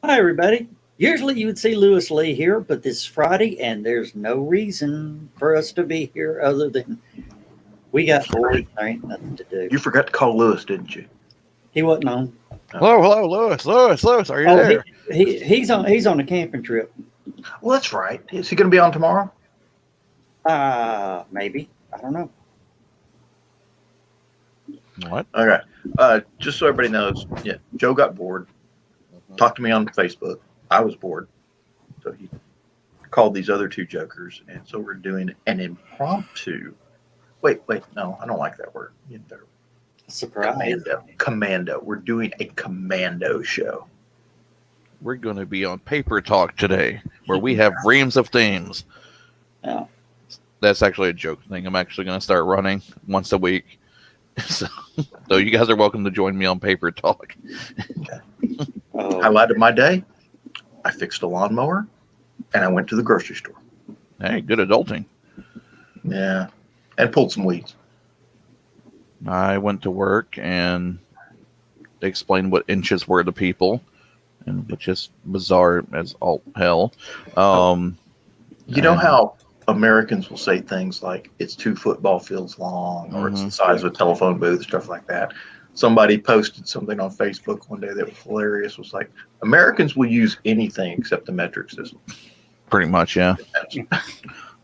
Hi, everybody. Usually you would see Lewis Lee here, but this is Friday, and there's no reason for us to be here other than we got bored. There ain't nothing to do. You forgot to call Lewis, didn't you? He wasn't on. Hello, Lewis, are you there? He's on a camping trip. Well, that's right. Is he going to be on tomorrow? Maybe. I don't know. What? Okay. Just so everybody knows, yeah, Joe got bored. Talked to me on Facebook. I was bored. So he called these other two jokers. And so we're doing an impromptu. Wait, no, I don't like that word. You better. Surprise. Commando. We're doing a commando show. We're going to be on Paper Talk today, where we have reams of themes. Yeah. That's actually a joke thing. I'm actually going to start running once a week. So you guys are welcome to join me on Paper Talk. Highlight of my day, I fixed a lawnmower, and I went to the grocery store. Hey, good adulting. Yeah, and pulled some weeds. I went to work and explained what inches were to people, and which is bizarre as all hell. You know how Americans will say things like it's 2 football fields long, or it's the size of a telephone booth, stuff like that. Somebody posted something on Facebook one day that was hilarious. It was like, Americans will use anything except the metric system. Pretty much, yeah.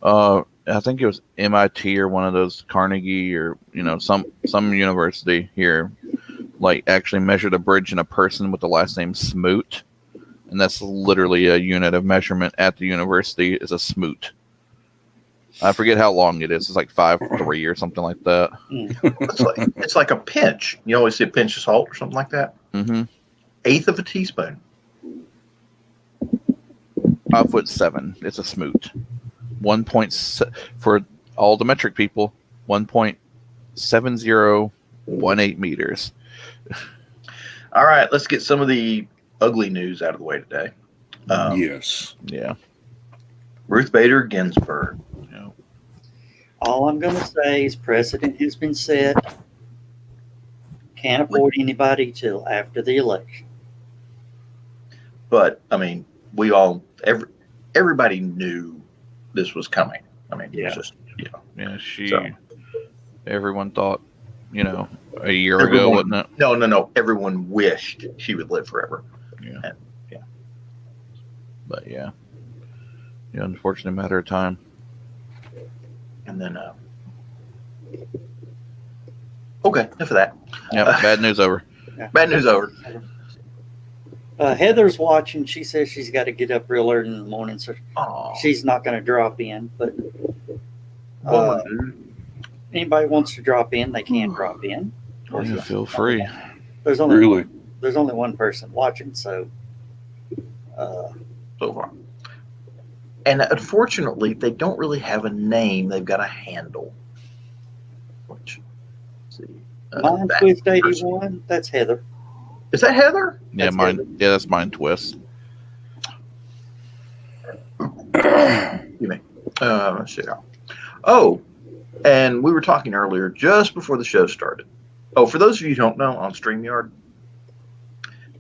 I think it was MIT or one of those Carnegie or some university here, like actually measured a bridge in a person with the last name Smoot, and that's literally a unit of measurement at the university is a smoot. I forget how long it is. It's like 5'3" or something like that. It's like a pinch. You always see a pinch of salt or something like that. Mm-hmm. 1/8 of a teaspoon. 5'7". It's a smoot. 1. For all the metric people, 1.7018 meters. All right, let's get some of the ugly news out of the way today. Yes. Yeah. Ruth Bader Ginsburg. All I'm going to say is precedent has been set. Can't appoint anybody till after the election. But I mean, everybody knew this was coming. I mean, it was just everyone thought, a year ago, wasn't it? No. Everyone wished she would live forever. Yeah. But unfortunate matter of time. And then, okay, enough of that. Yeah, bad news over. Bad news over. Heather's watching. She says she's got to get up real early in the morning, so she's not going to drop in. But anybody wants to drop in, they can drop in. Yeah, feel free. There's only one person watching, so far. And unfortunately, they don't really have a name. They've got a handle. Which, let's see. Mind Twist 81. That's Heather. Is that Heather? Yeah, That's mine. Heather. Yeah, that's Mind Twist. You may. Let's see. Oh, and we were talking earlier, just before the show started. Oh, for those of you who don't know, on StreamYard,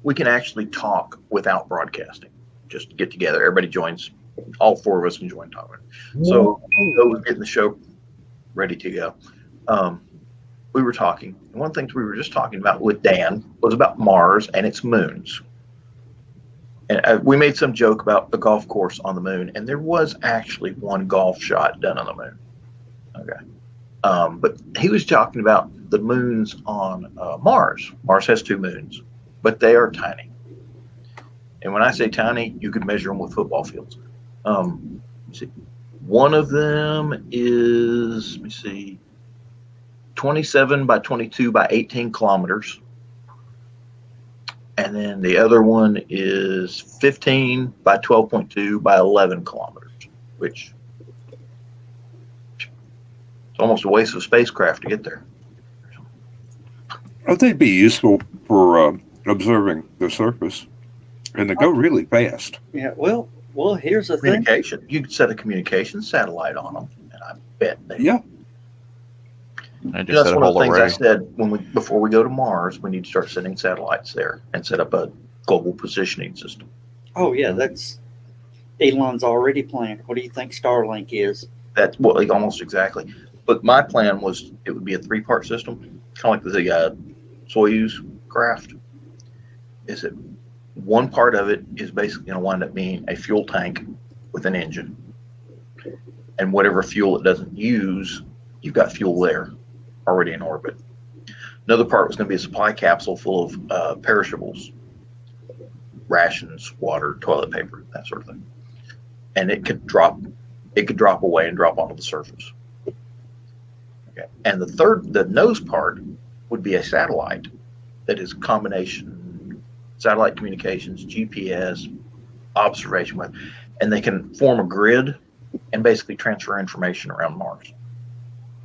we can actually talk without broadcasting. Just get together. Everybody joins. All 4 of us can join talking. So we're getting the show ready to go. We were talking. And one of the things we were just talking about with Dan was about Mars and its moons. And we made some joke about the golf course on the moon, and there was actually one golf shot done on the moon. Okay. But he was talking about the moons on Mars. Mars has 2 moons, but they are tiny. And when I say tiny, you could measure them with football fields. See, one of them is, 27 by 22 by 18 kilometers. And then the other one is 15 by 12.2 by 11 kilometers, which it's almost a waste of spacecraft to get there. I think it'd be useful for observing the surface, and they go really fast. Yeah, well, here's the thing. Communication. You could set a communication satellite on them, and I bet they. Yeah. That's one of the things I said before we go to Mars, we need to start sending satellites there and set up a global positioning system. Oh yeah, that's Elon's already planned. What do you think Starlink is? That's what, like, almost exactly. But my plan was it would be a 3-part system, kind of like the Soyuz craft. Is that one part of it is basically going to wind up being a fuel tank with an engine, and whatever fuel it doesn't use, you've got fuel there already in orbit. Another part was going to be a supply capsule full of perishables, rations, water, toilet paper, that sort of thing, and it could drop away and drop onto the surface. Okay. And the nose part would be a satellite that is a combination satellite communications, GPS, observation with, and they can form a grid and basically transfer information around Mars.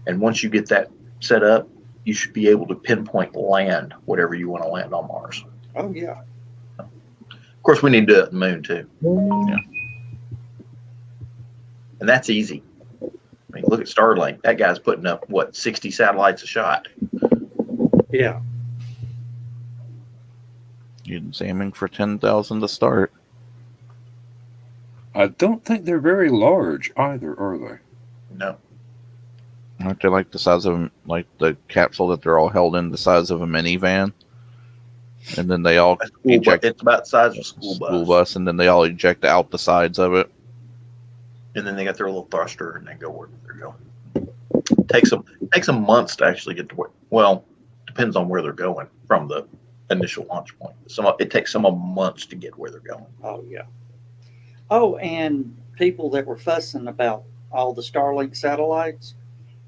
And once you get that set up, you should be able to pinpoint land whatever you want to land on Mars. Oh yeah. Of course, we need to do it at the moon too. Yeah. And that's easy. I mean, look at Starlink. That guy's putting up, 60 satellites a shot. Yeah. He's aiming for 10,000 to start. I don't think they're very large either, are they? No. Aren't they like the size of, like the capsule that they're all held in, the size of a minivan? And then they all eject. It's about the size of a school bus. And then they all eject out the sides of it. And then they got their little thruster and they go where they're going. Takes them months to actually get to where. Well, depends on where they're going from the initial launch point. It takes some of them months to get where they're going. Oh yeah. Oh, and people that were fussing about all the Starlink satellites,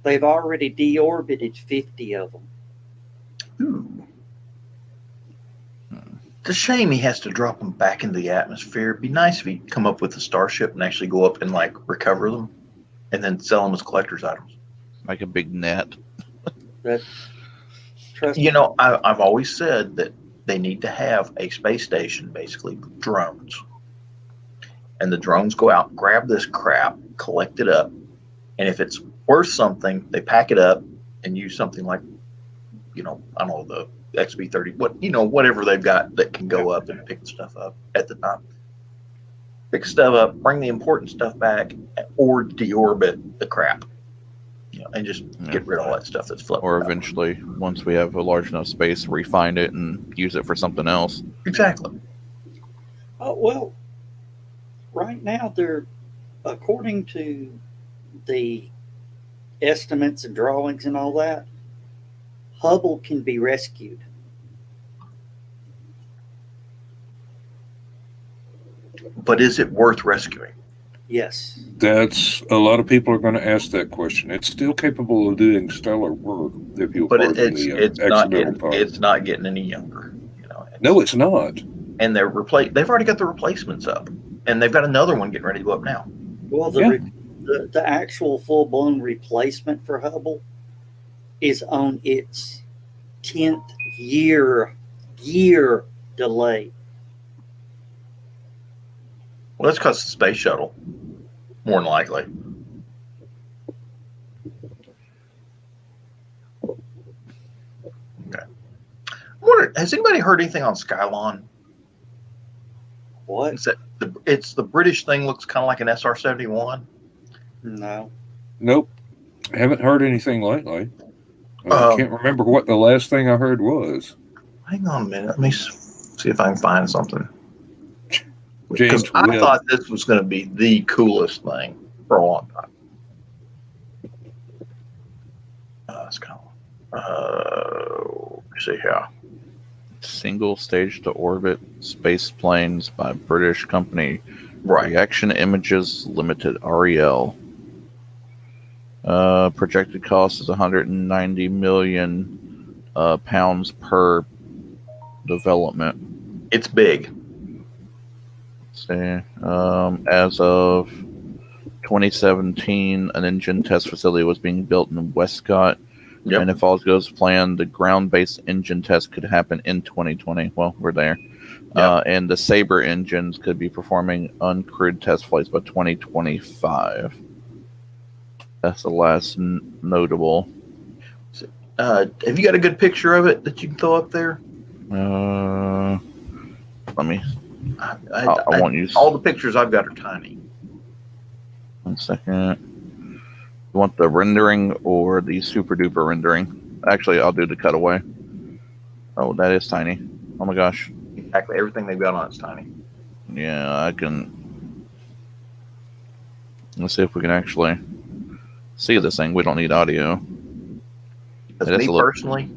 they've already deorbited 50 of them. Ooh. It's a shame he has to drop them back into the atmosphere. It'd be nice if he'd come up with a Starship and actually go up and like recover them and then sell them as collector's items. Like a big net. That, trust You me. know, I've always said that they need to have a space station, basically, with drones. And the drones go out, grab this crap, collect it up, and if it's worth something, they pack it up and use something like, I don't know, the XB-30, whatever they've got that can go up and pick stuff up at the time. Pick stuff up, bring the important stuff back, or deorbit the crap, and just get rid of all that stuff that's floating. Or around. eventually, once we have a large enough space, refine it and use it for something else. Exactly. Oh, well, right now they're, according to the estimates and drawings and all that, Hubble can be rescued. But is it worth rescuing? Yes. That's a lot of people are going to ask that question. It's still capable of doing stellar work if you But pardon it's the not accidental part. it's not getting any younger. No, it's not. And they've already got the replacements up, and they've got another one getting ready to go up now. Well, the actual full-blown replacement for Hubble is on its 10th year delay. Well, that's because of the space shuttle, more than likely. Okay. I wonder, has anybody heard anything on Skylon? What? It's the British thing. Looks kind of like an SR-71. No. Nope. Haven't heard anything lately. I can't remember what the last thing I heard was. Hang on a minute. Let me see if I can find something. James Because I Webb. thought this was going to be the coolest thing for a long time. Let's see here. Single stage to orbit space planes by British company. Right. Reaction Images Limited, REL. Projected cost is 190 million pounds per development. It's big. Let's see. As of 2017, an engine test facility was being built in Westcott. Yep. And if all goes as planned, the ground-based engine test could happen in 2020. Well, we're there. Yep. And the Sabre engines could be performing uncrewed test flights by 2025. That's the last notable. Have you got a good picture of it that you can throw up there? Let me I won't use. All the pictures I've got are tiny. 1 second. You want the rendering or the super duper rendering? Actually, I'll do the cutaway. Oh, that is tiny. Oh my gosh. Exactly. Everything they've got on it's tiny. Yeah, I can. Let's see if we can actually see this thing. We don't need audio. Because me personally,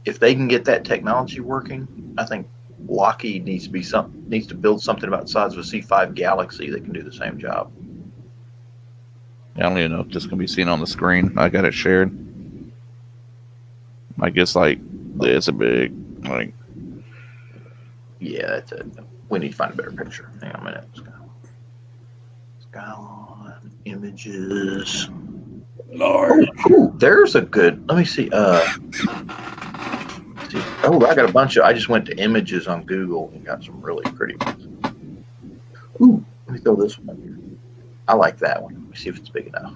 if they can get that technology working, I think Lockheed needs to build something about the size of a C5 Galaxy that can do the same job. I don't even know if this can be seen on the screen. I got it shared. I guess like it's a big like. Yeah, that's it. We need to find a better picture. Hang on a minute. Skyline images. Lord. Ooh, there's a good. Let me see. Oh, I got a bunch of. I just went to images on Google and got some really pretty ones. Ooh, let me throw this one here. I like that one. Let me see if it's big enough.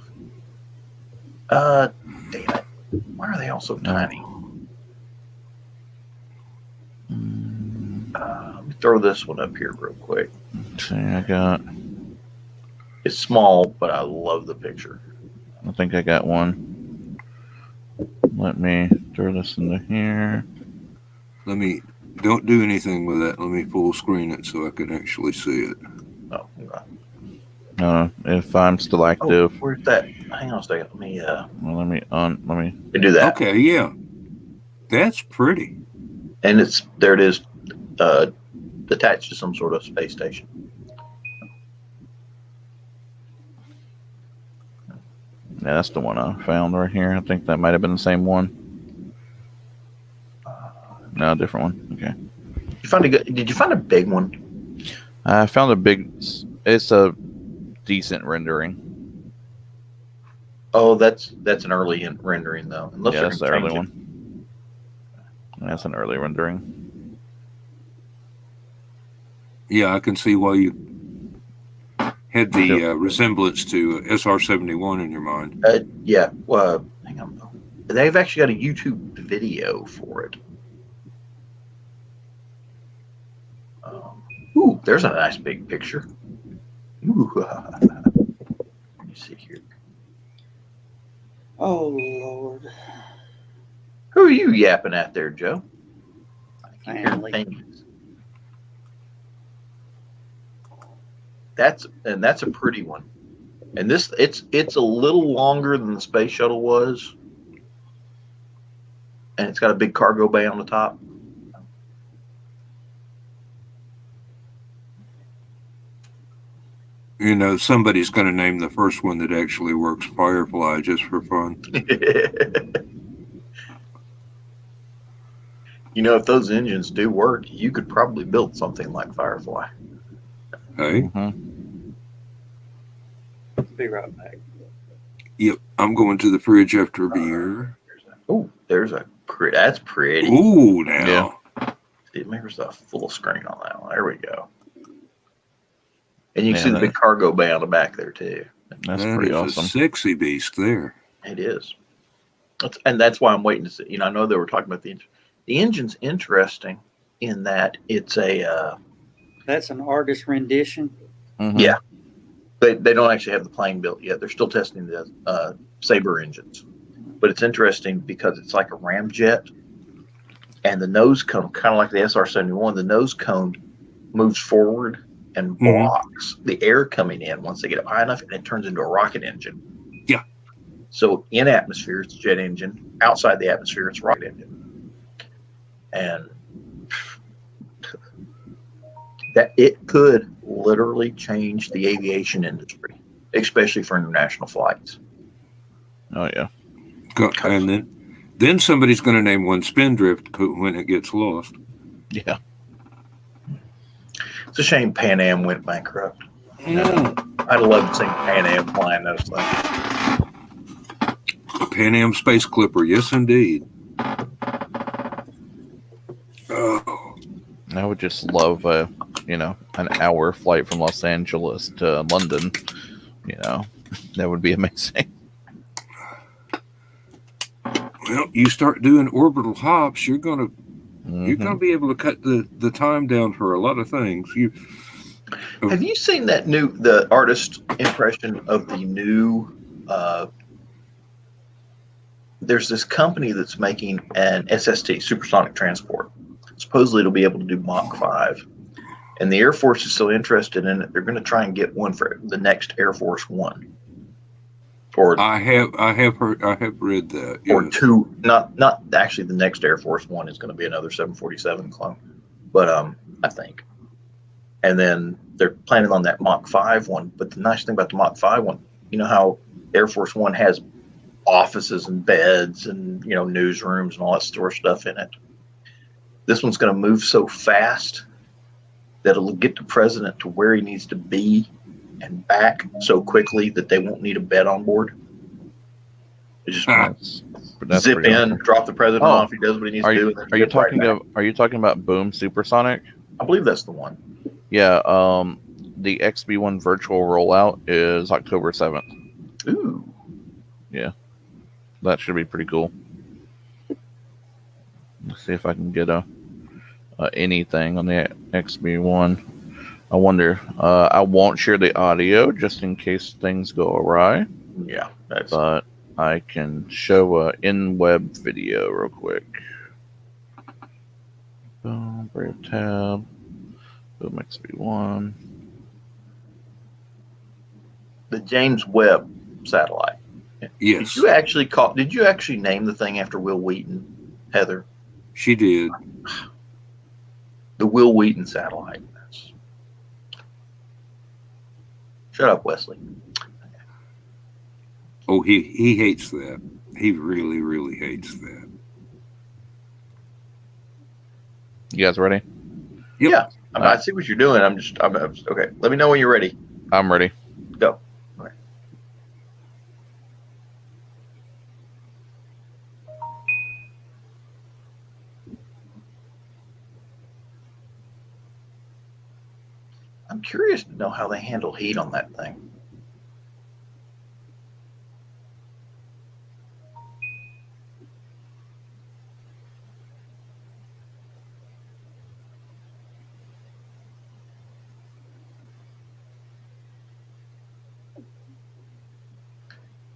Damn it. Why are they all so tiny? Let me throw this one up here real quick. See, I got. It's small, but I love the picture. I think I got one. Let me throw this into here. Don't do anything with that. Let me full screen it so I can actually see it. Oh, okay. If I'm still active. Oh, where's that? Hang on a second. Let me. Well, let me do that. Okay, yeah, that's pretty. And there it is, attached to some sort of space station. Yeah, that's the one I found right here. I think that might have been the same one. No, different one. Okay. Did you find a big one? I found a big. It's a decent rendering. Oh, that's an early rendering though. Yeah, that's the early one. That's an early rendering. Yeah, I can see why you had the resemblance to SR-71 in your mind. Yeah. Well, hang on. They've actually got a YouTube video for it. Ooh, there's a nice big picture. Ooh. Let me see here. Oh, Lord. Who are you yapping at there, Joe? Family. That's a pretty one. And it's a little longer than the space shuttle was. And it's got a big cargo bay on the top. You know, somebody's going to name the first one that actually works Firefly just for fun. You know, if those engines do work, you could probably build something like Firefly. Hey? Mm-hmm. Be right back. Yep, I'm going to the fridge after a beer. Oh, that's pretty. Ooh, now. Yeah. It makes a full screen on that one. There we go. And you can Yeah, see the big cargo bay on the back there too. That's That pretty is awesome. a sexy beast there. It is. That's why I'm waiting to see. You know, I know they were talking about the engine. The engine's interesting in that it's a. That's an artist rendition. Mm-hmm. Yeah. They don't actually have the plane built yet. They're still testing the Sabre engines. But it's interesting because it's like a ramjet. And the nose cone, kind of like the SR-71, the nose cone moves forward and blocks the air coming in once they get up high enough, and it turns into a rocket engine. Yeah. So in atmosphere, it's a jet engine. Outside the atmosphere, it's a rocket engine. And that it could literally change the aviation industry, especially for international flights. Oh yeah. And then somebody's going to name one Spindrift when it gets lost. Yeah. It's a shame Pan Am went bankrupt. I'd love to see Pan Am flying those things. A Pan Am Space Clipper, yes indeed. Oh. I would just love an hour flight from Los Angeles to London. You know, that would be amazing. Well, you start doing orbital hops, you're going to You're going Mhm. to be able to cut the time down for a lot of things. Have you seen the artist impression of the new? There's this company that's making an SST, supersonic transport. Supposedly, it'll be able to do Mach 5. And the Air Force is so interested in it, they're going to try and get one for the next Air Force One, or I have read that. or Yes. two. Not actually. The next Air Force One is going to be another 747 clone, but I think. And then they're planning on that Mach 5 one. But the nice thing about the Mach 5 one, you know how Air Force One has offices and beds and newsrooms and all that sort of stuff in it. This one's going to move so fast that it'll get the president to where he needs to be and back so quickly that they won't need a bed on board. They just That's zip pretty in, awesome. drop the president Oh, off. He does what he needs to do. And then Are you zip right talking back. Are you talking about Boom Supersonic? I believe that's the one. Yeah. The XB1 virtual rollout is October 7th. Ooh. That should be pretty cool. Let's see if I can get anything on the XB1. I wonder. I won't share the audio just in case things go awry, Yeah, that's but I can show a in-web video real quick. Boom, Brave tab. Boom XB1. the James Webb satellite. Yes, Did you actually name the thing after Will Wheaton, Heather? she did. The Will Wheaton satellite. Shut up, Wesley. Oh, he hates that. He really, really hates that. You guys ready? Yep. Yeah, I see what you're doing. I'm okay. Let me know when you're ready. I'm ready. Go. Okay. I'm curious to know how they handle heat on that thing.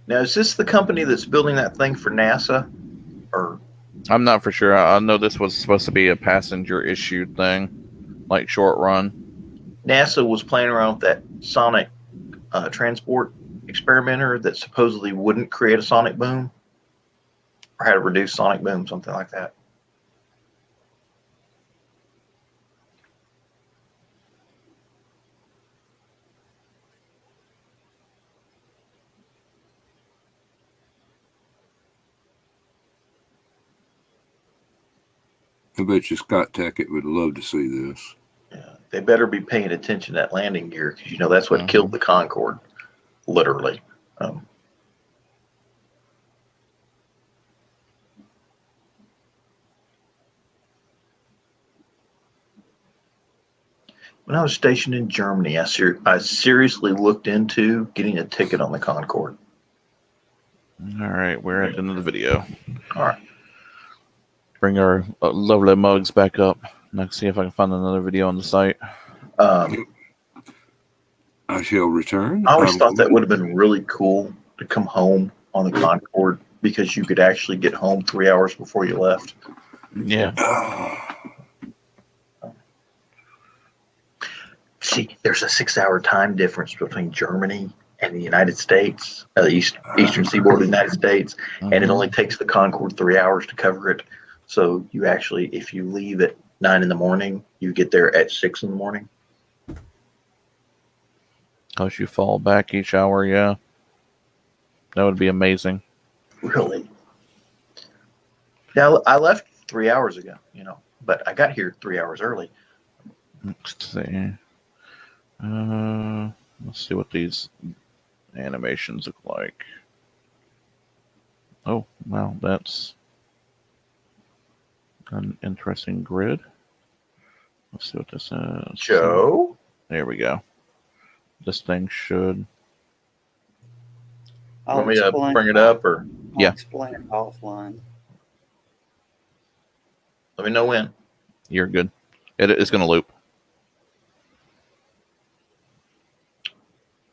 Now, is this the company that's building that thing for NASA? Or I'm not for sure. I know this was supposed to be a passenger issued thing, like short run. NASA was playing around with that sonic transport experimenter that supposedly wouldn't create a sonic boom or had a reduced sonic boom, something like that. I bet you Scott Tackett would love to see this. Yeah, they better be paying attention to that landing gear because that's what killed the Concorde, literally. When I was stationed in Germany, I seriously looked into getting a ticket on the Concorde. All right, we're at the end of the video. All right. Bring our lovely mugs back up. Let's see if I can find another video on the site. I shall return. I always thought that would have been really cool to come home on the Concorde because you could actually get home 3 hours before you left. Yeah. See, there's a 6-hour time difference between Germany and the United States, the eastern seaboard of the United States, and it only takes the Concorde 3 hours to cover it. So you actually, if you leave at 9 in the morning, you get there at 6 in the morning. Because you fall back each hour, yeah. That would be amazing. Really? Now, I left 3 hours ago, but I got here 3 hours early. Let's see. Let's see what these animations look like. Oh, wow, that's an interesting grid. Let's see what this is. Joe? There we go. This thing should... Want me to bring it up, or? I'll explain offline. Let me know when. You're good. It's going to loop.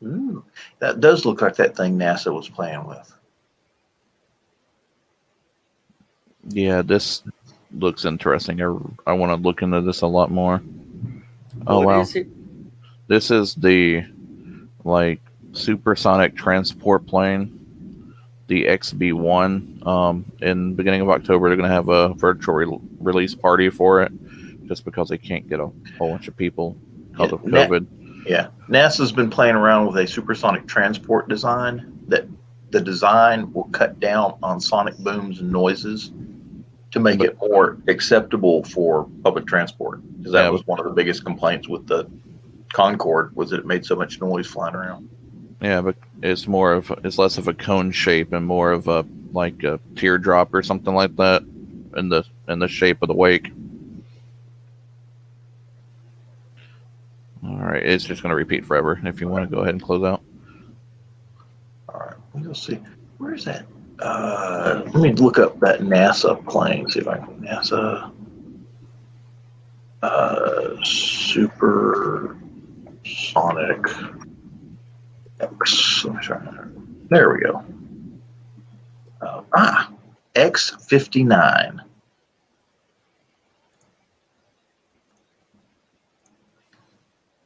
Ooh, that does look like that thing NASA was playing with. Yeah, this looks interesting. I want to look into this a lot more. Oh, What wow. is it? This is the like supersonic transport plane, the XB-1. In the beginning of October, they're going to have a virtual release party for it, just because they can't get a whole bunch of people because of COVID. Yeah, NASA's been playing around with a supersonic transport design that the design will cut down on sonic booms and noises to make it more acceptable for public transport. Because that was one of the biggest complaints with the Concorde, was that it made so much noise flying around. Yeah, but it's less of a cone shape and more of a like a teardrop or something like that in the shape of the wake. All right, it's just going to repeat forever. If you want to go ahead and close out. All right, we'll see. Where's that? Let me look up that NASA plane. See if I can NASA supersonic X. Let me try. There we go. X-59.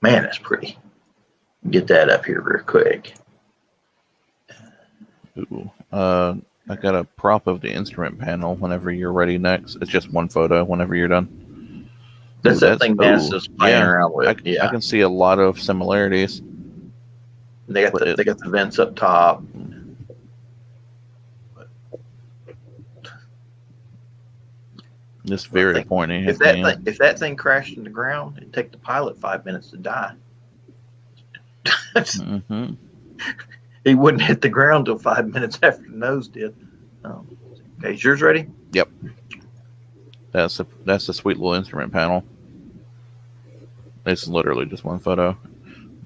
Man, that's pretty. Get that up here real quick. Ooh. I got a prop of the instrument panel whenever you're ready next. It's just one photo whenever you're done. That's that thing NASA's playing around with. I can see a lot of similarities. They got the vents up top. It's very pointy. If that thing crashed in the ground, it'd take the pilot 5 minutes to die. Mm-hmm. He wouldn't hit the ground till 5 minutes after the nose did. Okay, is yours ready? Yep. That's a sweet little instrument panel. It's literally just one photo,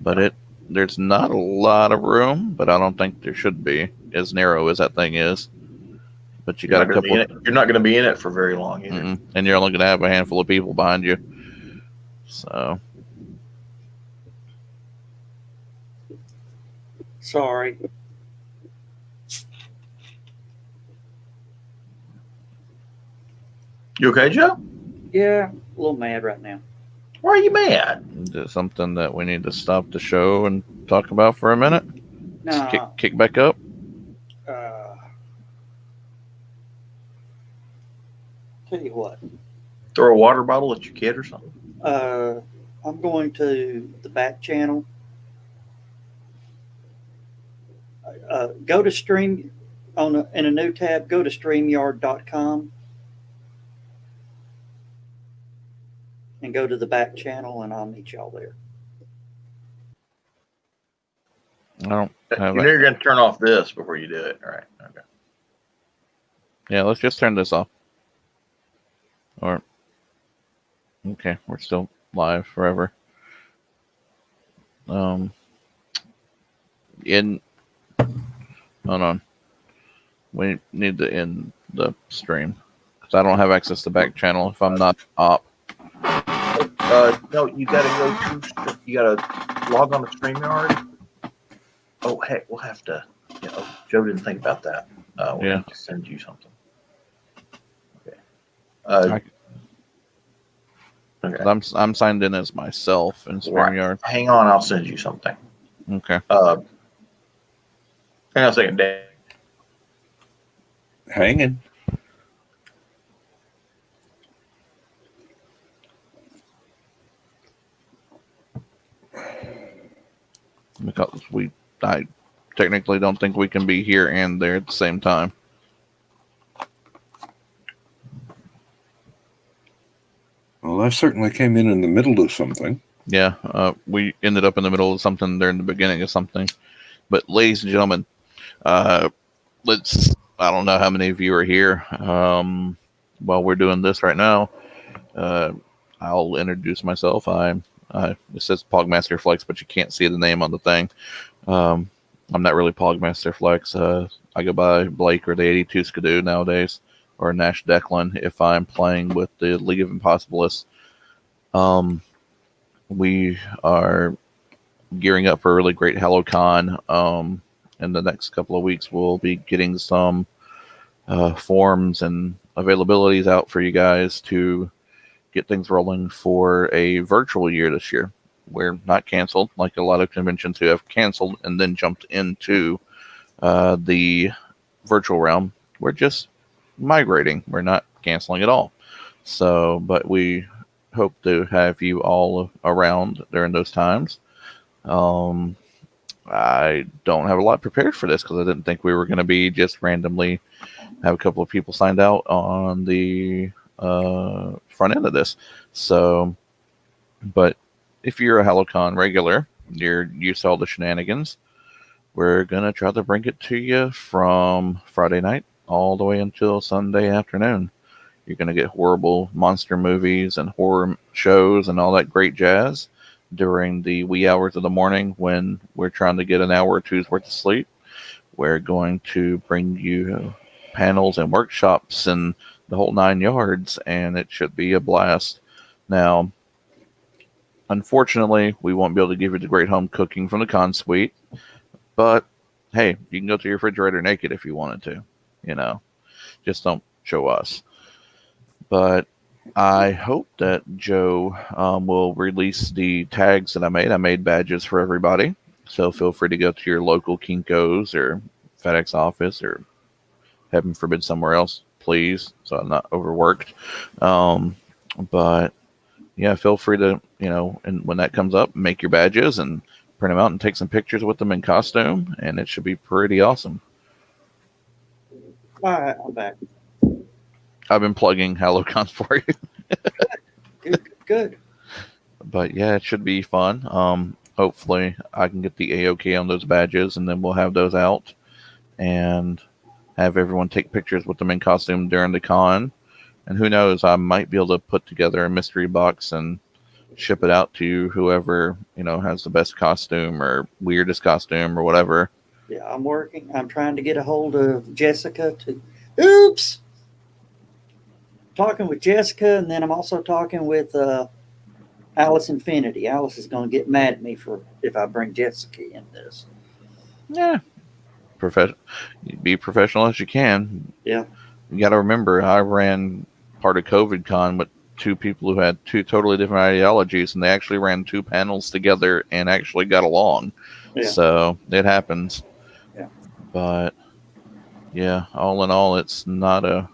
but there's not a lot of room, but I don't think there should be, as narrow as that thing is. But you got a couple. You're not going to be in it for very long either, and you're only going to have a handful of people behind you. So. Sorry. You okay, Joe? Yeah, a little mad right now. Why are you mad? Is it something that we need to stop the show and talk about for a minute? No. Kick back up? Tell you what. Throw a water bottle at your kid or something? I'm going to the back channel. Go to stream in a new tab. Go to StreamYard.com and go to the back channel, and I'll meet y'all there. I don't have You know you're going to turn off this before you do it. All right. Okay. Yeah, let's just turn this off. Okay, we're still live forever. Hold on. We need to end the stream because I don't have access to back channel if I'm not up. No, you gotta you gotta log on to StreamYard. Oh heck, we'll have to. Joe didn't think about that. We'll have to send you something. Okay. Okay. I'm signed in as myself in StreamYard. Right. Hang on, I'll send you something. Okay. Hang on a second, Dave. Hanging. Because I technically don't think we can be here and there at the same time. Well, I certainly came in the middle of something. Yeah, we ended up in the middle of something there in the beginning of something. But ladies and gentlemen, I don't know how many of you are here while we're doing this right now. I'll introduce myself. It says Pogmaster Flex, but you can't see the name on the thing. I'm not really Pogmaster Flex. I go by Blake or the 82 Skidoo nowadays, or Nash Declan if I'm playing with the League of Impossibilists. We are gearing up for a really great HelloCon. In the next couple of weeks, we'll be getting some forms and availabilities out for you guys to get things rolling for a virtual year this year. We're not canceled like a lot of conventions who have canceled and then jumped into the virtual realm. We're just migrating. We're not canceling at all. So, but we hope to have you all around during those times. I don't have a lot prepared for this because I didn't think we were going to be just randomly have a couple of people signed out on the front end of this. So, but if you're a HelloCon regular, you're used to all the shenanigans, we're going to try to bring it to you from Friday night all the way until Sunday afternoon. You're going to get horrible monster movies and horror shows and all that great jazz during the wee hours of the morning when we're trying to get an hour or two's worth of sleep. We're going to bring you panels and workshops and the whole 9 yards, and it should be a blast. Now, unfortunately, we won't be able to give you the great home cooking from the con suite, but hey, you can go to your refrigerator naked if you wanted to, just don't show us. But I hope that Joe will release the tags that I made. I made badges for everybody, so feel free to go to your local Kinko's or FedEx office or heaven forbid somewhere else, please, so I'm not overworked. But yeah, feel free to, and when that comes up, make your badges and print them out and take some pictures with them in costume, and it should be pretty awesome. All right, I'm back. I've been plugging HelloCon for you. Good. But yeah, it should be fun. Hopefully I can get the A-OK on those badges, and then we'll have those out and have everyone take pictures with them in costume during the con. And who knows, I might be able to put together a mystery box and ship it out to whoever, has the best costume or weirdest costume or whatever. Yeah, I'm trying to get a hold of Jessica Oops! Talking with Jessica, and then I'm also talking with Alice Infinity. Alice is going to get mad at me if I bring Jessica in this. Yeah. Be professional as you can. Yeah. You got to remember, I ran part of COVID Con with two people who had two totally different ideologies, and they actually ran two panels together and actually got along. Yeah. So it happens. Yeah. But yeah, all in all, it's not a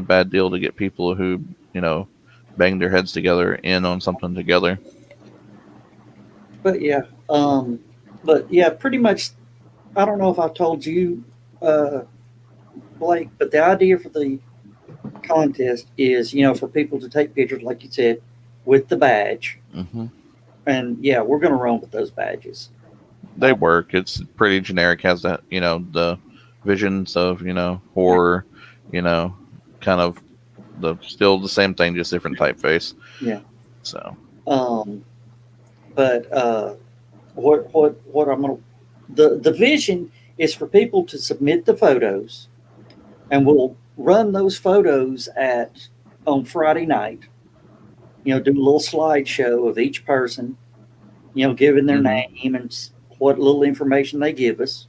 bad deal to get people who, bang their heads together in on something together. But yeah, pretty much, I don't know if I told you, Blake, but the idea for the contest is, for people to take pictures, like you said, with the badge. Mm-hmm. And yeah, we're going to run with those badges. They work. It's pretty generic. Has that, the visions of, horror, kind of still the same thing, just different typeface. Yeah. So. But what I'm gonna the vision is for people to submit the photos, and we'll run those photos on Friday night. Do a little slideshow of each person, giving their name and what little information they give us.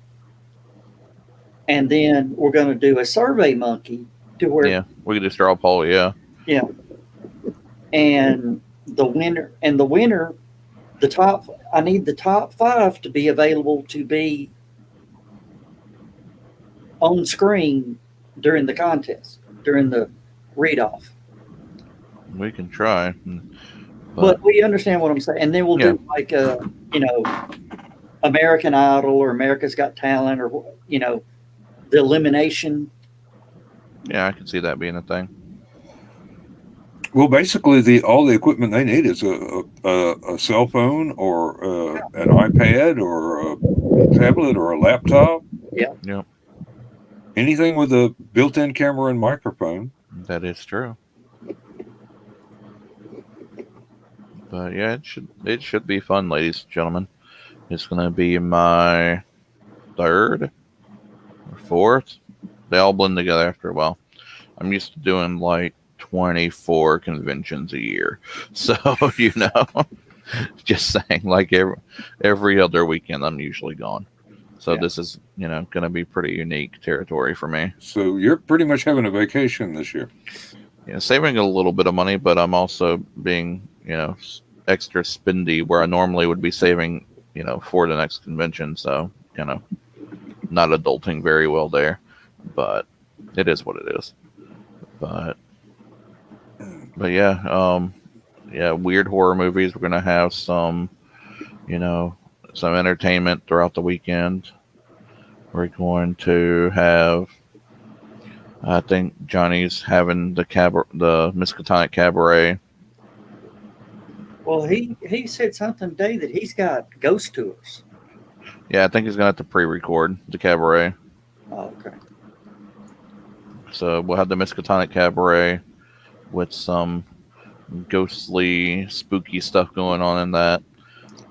And then we're going to do a Survey Monkey to where we can do straw poll, yeah. And the winner, I need the top 5 to be available to be on screen during the contest, during the read off. We can try, but we understand what I'm saying. And then we'll do like American Idol or America's Got Talent, or the elimination. Yeah, I can see that being a thing. Well, basically, all the equipment they need is a cell phone or an iPad or a tablet or a laptop. Yeah. Yep. Anything with a built-in camera and microphone. That is true. But yeah, it should be fun, ladies and gentlemen. It's going to be my 3rd or 4th. They all blend together after a while. I'm used to doing like 24 conventions a year. So, just saying, like every other weekend, I'm usually gone. So this is, going to be pretty unique territory for me. So you're pretty much having a vacation this year. Yeah, saving a little bit of money, but I'm also being, extra spendy where I normally would be saving, for the next convention. So, not adulting very well there, but it is what it is. But yeah, weird horror movies. We're going to have some, some entertainment throughout the weekend. We're going to have, I think Johnny's having the Miskatonic Cabaret. Well, he said something today that he's got ghost tours. Yeah, I think he's going to have to pre-record the cabaret. Oh, okay. So we'll have the Miskatonic Cabaret with some ghostly, spooky stuff going on in that.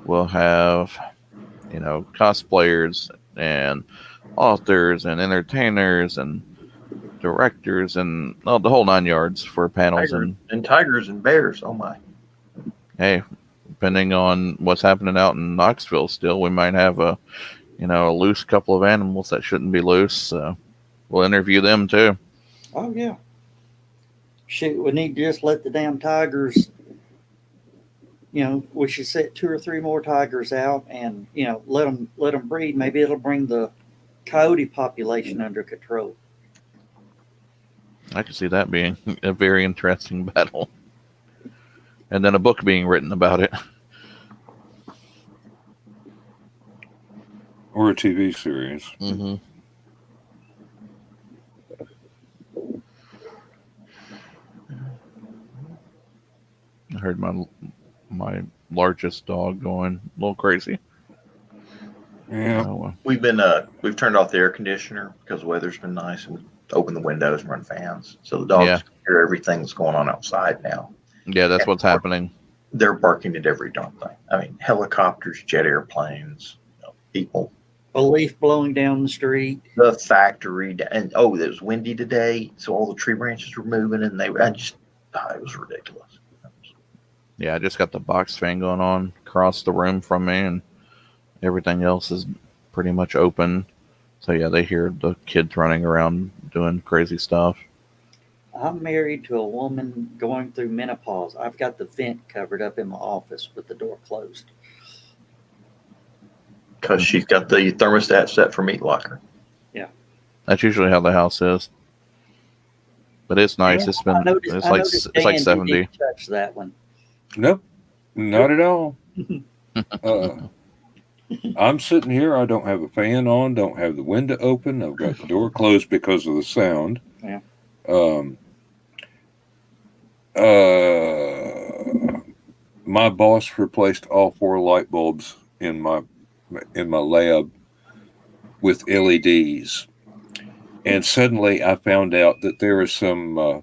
We'll have, cosplayers and authors and entertainers and directors and the whole 9 yards for panels and tigers and bears. Oh my! Hey, depending on what's happening out in Knoxville, still we might have a loose couple of animals that shouldn't be loose. So we'll interview them too. Oh yeah. Shoot, we need to just let the damn tigers. We should set 2 or 3 more tigers out, and let them breed. Maybe it'll bring the coyote population under control. I can see that being a very interesting battle, and then a book being written about it, or a TV series. Mm-hmm. I heard my largest dog going a little crazy. Yeah, we've turned off the air conditioner because the weather's been nice, and we open the windows and run fans, so the dogs can hear everything that's going on outside now. Yeah, that's what's happening. They're barking at every darn thing. I mean, helicopters, jet airplanes, people. A leaf blowing down the street. The factory, and it was windy today, so all the tree branches were moving, and it was ridiculous. Yeah, I just got the box fan going on across the room from me, and everything else is pretty much open. So yeah, they hear the kids running around doing crazy stuff. I'm married to a woman going through menopause. I've got the vent covered up in my office with the door closed. Because she's got the thermostat set for meat locker. Yeah. That's usually how the house is. But it's nice. Yeah, It's like 70. Didn't touch that one. Nope, not at all. I'm sitting here. I don't have a fan on. Don't have the window open. I've got the door closed because of the sound. Yeah. My boss replaced all 4 light bulbs in my lab with LEDs, and suddenly I found out that there is some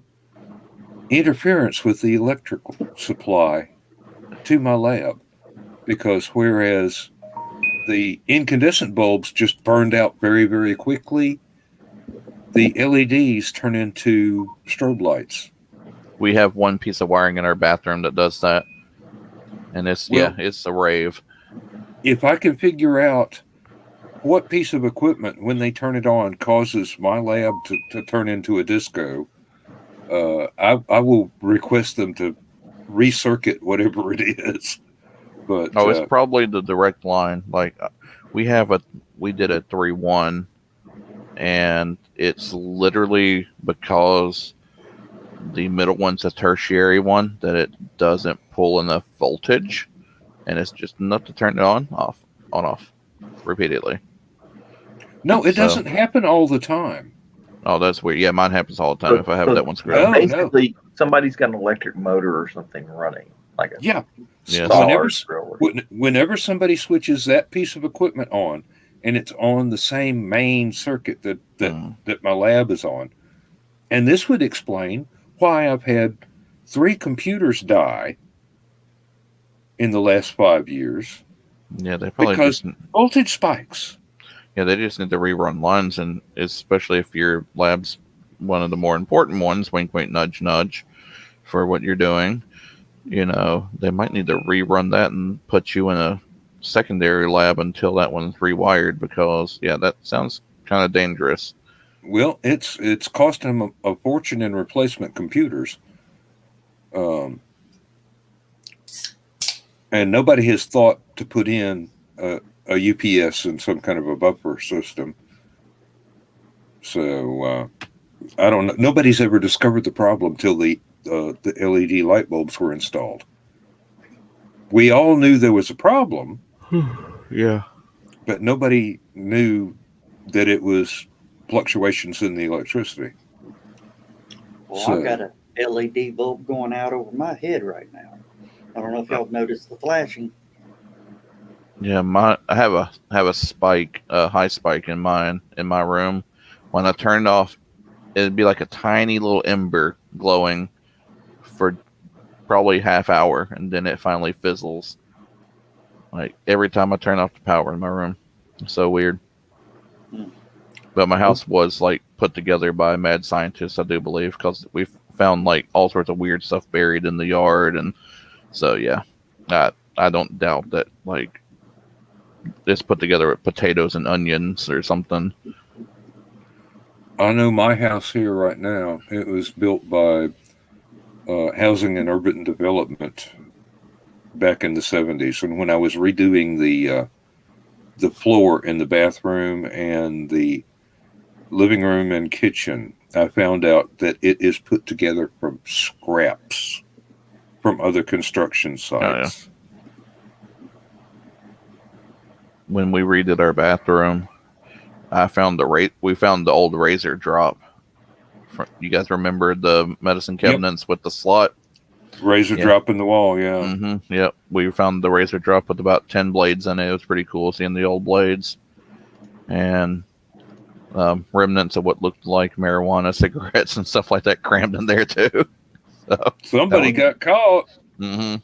interference with the electrical supply to my lab, because whereas the incandescent bulbs just burned out very, very quickly, the LEDs turn into strobe lights. We have one piece of wiring in our bathroom that does that, and it's a rave. If I can figure out what piece of equipment, when they turn it on, causes my lab to turn into a disco, I will request them to recircuit whatever it is. But it's probably the direct line. Like we did a 3-1, and it's literally because the middle one's a tertiary one that it doesn't pull enough voltage, and it's just enough to turn it on off repeatedly. No, it doesn't happen all the time. Oh, that's weird. Yeah, mine happens all the time if I have that one screwed up. Basically, somebody's got an electric motor or something running. Whenever somebody switches that piece of equipment on, and it's on the same main circuit that my lab is on, and this would explain why I've had 3 computers die in the last 5 years. Yeah, they probably because voltage spikes. Yeah, they just need to rerun lines, and especially if your lab's one of the more important ones, wink, wink, nudge, nudge, for what you're doing. You know, they might need to rerun that and put you in a secondary lab until that one's rewired, because yeah, that sounds kind of dangerous. Well, it's costing them a fortune in replacement computers, and nobody has thought to put in a UPS and some kind of a buffer system. So I don't know. Nobody's ever discovered the problem till the LED light bulbs were installed. We all knew there was a problem, Yeah. but nobody knew that it was fluctuations in the electricity. Well, So- I've got a LED bulb going out over my head right now. I don't know if y'all noticed the flashing. Yeah, I have a spike, a high spike in my room. When I turned off, it'd be like a tiny little ember glowing for probably half hour, and then it finally fizzles. Like every time I turn off the power in my room. It's so weird. But my house was like put together by mad scientists, I do believe, because we found like all sorts of weird stuff buried in the yard, and so yeah, I don't doubt that like it's put together with potatoes and onions or something. I know my house here right now, it was built by Housing and Urban Development back in the 70s. And when I was redoing the floor in the bathroom and the living room and kitchen, I found out that it is put together from scraps from other construction sites. When we redid our bathroom, we found the old razor drop. You guys remember the medicine cabinets with the slot? Razor drop in the wall, yeah. Mm-hmm. Yep. We found the razor drop with about 10 blades in it. It was pretty cool seeing the old blades. And remnants of what looked like marijuana, cigarettes, and stuff like that crammed in there too. So, Somebody got caught. mm-hmm.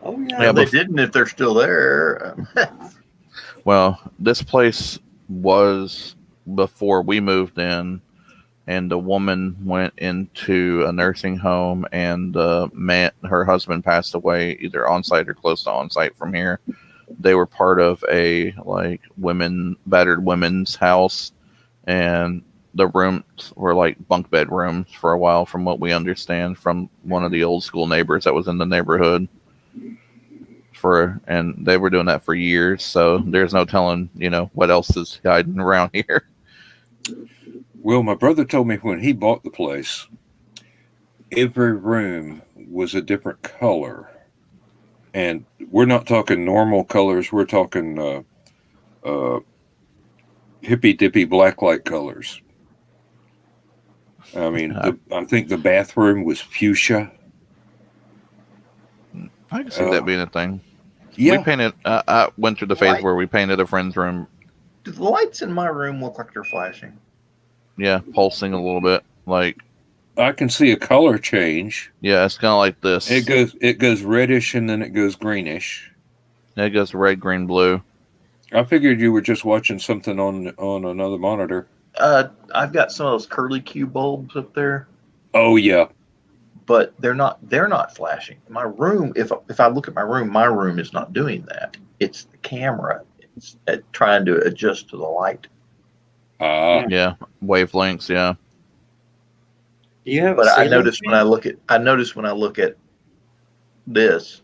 Oh yeah. Yeah, They didn't if they're still there. Well, this place was before we moved in, and the woman went into a nursing home, and her husband passed away either on site or close to on site from here. They were part of a like battered women's house, and the rooms were like bunk bed rooms for a while, from what we understand from one of the old school neighbors that was in the neighborhood. And they were doing that for years, so there's no telling, what else is hiding around here. Well, my brother told me when he bought the place, every room was a different color. And we're not talking normal colors. We're talking hippy-dippy blacklight colors. I mean, I think the bathroom was fuchsia. I can see that being a thing. Yeah. We painted, I went through the phase where we painted a friend's room. Do the lights in my room look like they're flashing? Yeah, pulsing a little bit. Like, I can see a color change. yeah, it's kind of like this. It goes reddish and then it goes greenish. It goes red, green, blue. I figured you were just watching something on another monitor. I've got some of those curly Q bulbs up there, Oh yeah. but they're not flashing. My room, if I look at my room is not doing that. It's the camera. It's trying to adjust to the light. Yeah, wavelengths. Yeah. Do you have? But a I ceiling notice fan? when I look at this.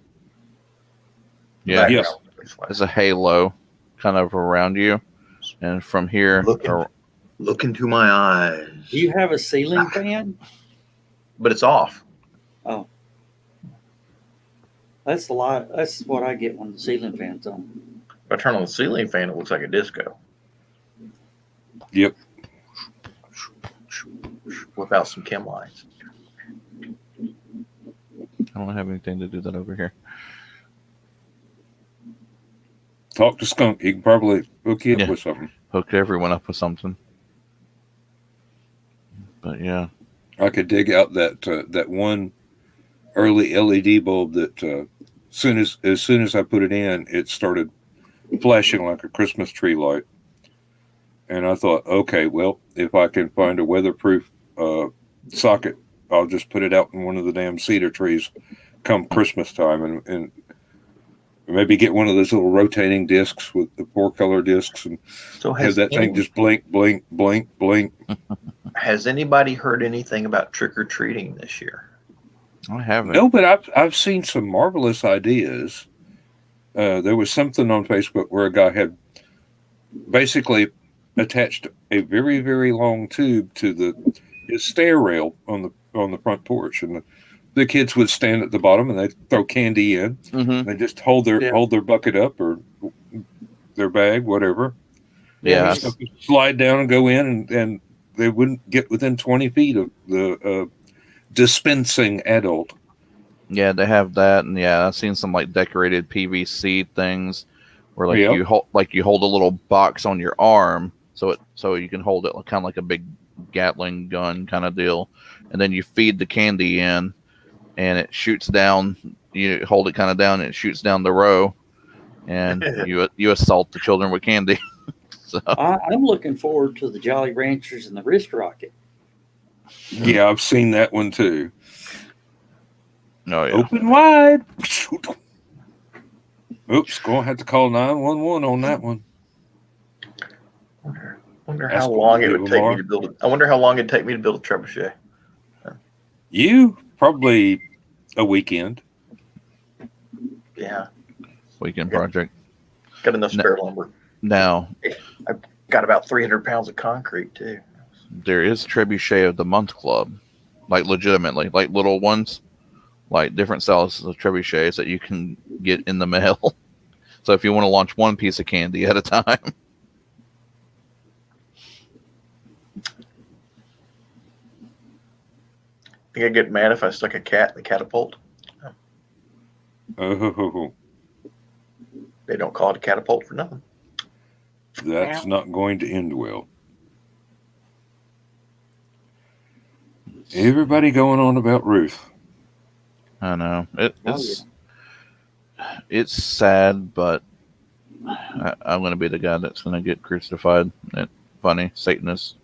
Yeah. Yes. background is flashing. There's a halo kind of around you, and from here, Look into my eyes. Do you have a ceiling fan? But it's off. Oh, that's a lot. That's what I get when the ceiling fan's on. If I turn on the ceiling fan, it looks like a disco Yep. without some chem lights. I don't have anything to do that over here. Talk to Skunk. He can probably hook you up with something. Hook everyone up with something. But yeah. I could dig out that one early LED bulb that as soon as I put it in, it started flashing like a Christmas tree light. And I thought, okay, well, if I can find a weatherproof socket I'll just put it out in one of the damn cedar trees come Christmas time, and maybe get one of those little rotating discs with the 4-color discs, and So have that thing just blink, blink, blink, blink. has anybody heard anything about trick or treating this year? I haven't. No, but I've seen some marvelous ideas. There was something on Facebook where a guy had basically attached a very, very long tube to his stair rail on the front porch, and the kids would stand at the bottom and they'd throw candy in. Mm-hmm. They just hold their bucket up or their bag, whatever. Yeah. Stuff would slide down and go in, and they wouldn't get within 20 feet of the dispensing adult. Yeah, they have that, and yeah, I've seen some like decorated PVC things where like Yep. you hold a little box on your arm, so you can hold it kind of like a big Gatling gun kind of deal, and then you feed the candy in, and it shoots down. You hold it kind of down, and it shoots down the row, and you assault the children with candy. So I'm looking forward to the Jolly Ranchers and the wrist rocket. Yeah, I've seen that one too. oh yeah, Open wide. Oops, gonna have to call 911 on that one. Wonder That's how cool, long it would take me Lamar. to build it. I wonder how long it'd take me to build a trebuchet. You probably a weekend. Yeah, weekend project. got enough No. spare lumber. Now Got about 300 pounds of concrete too. there is Trebuchet of the Month Club, like legitimately, like little ones, like different styles of trebuchets that you can get in the mail. So if you want to launch one piece of candy at a time. Think I'd get mad if I stuck a cat in the catapult. Oh, They don't call it a catapult for nothing. that's not going to end well. Everybody going on about Ruth. I know it's sad, but I'm going to be the guy that's going to get crucified. That funny Satanist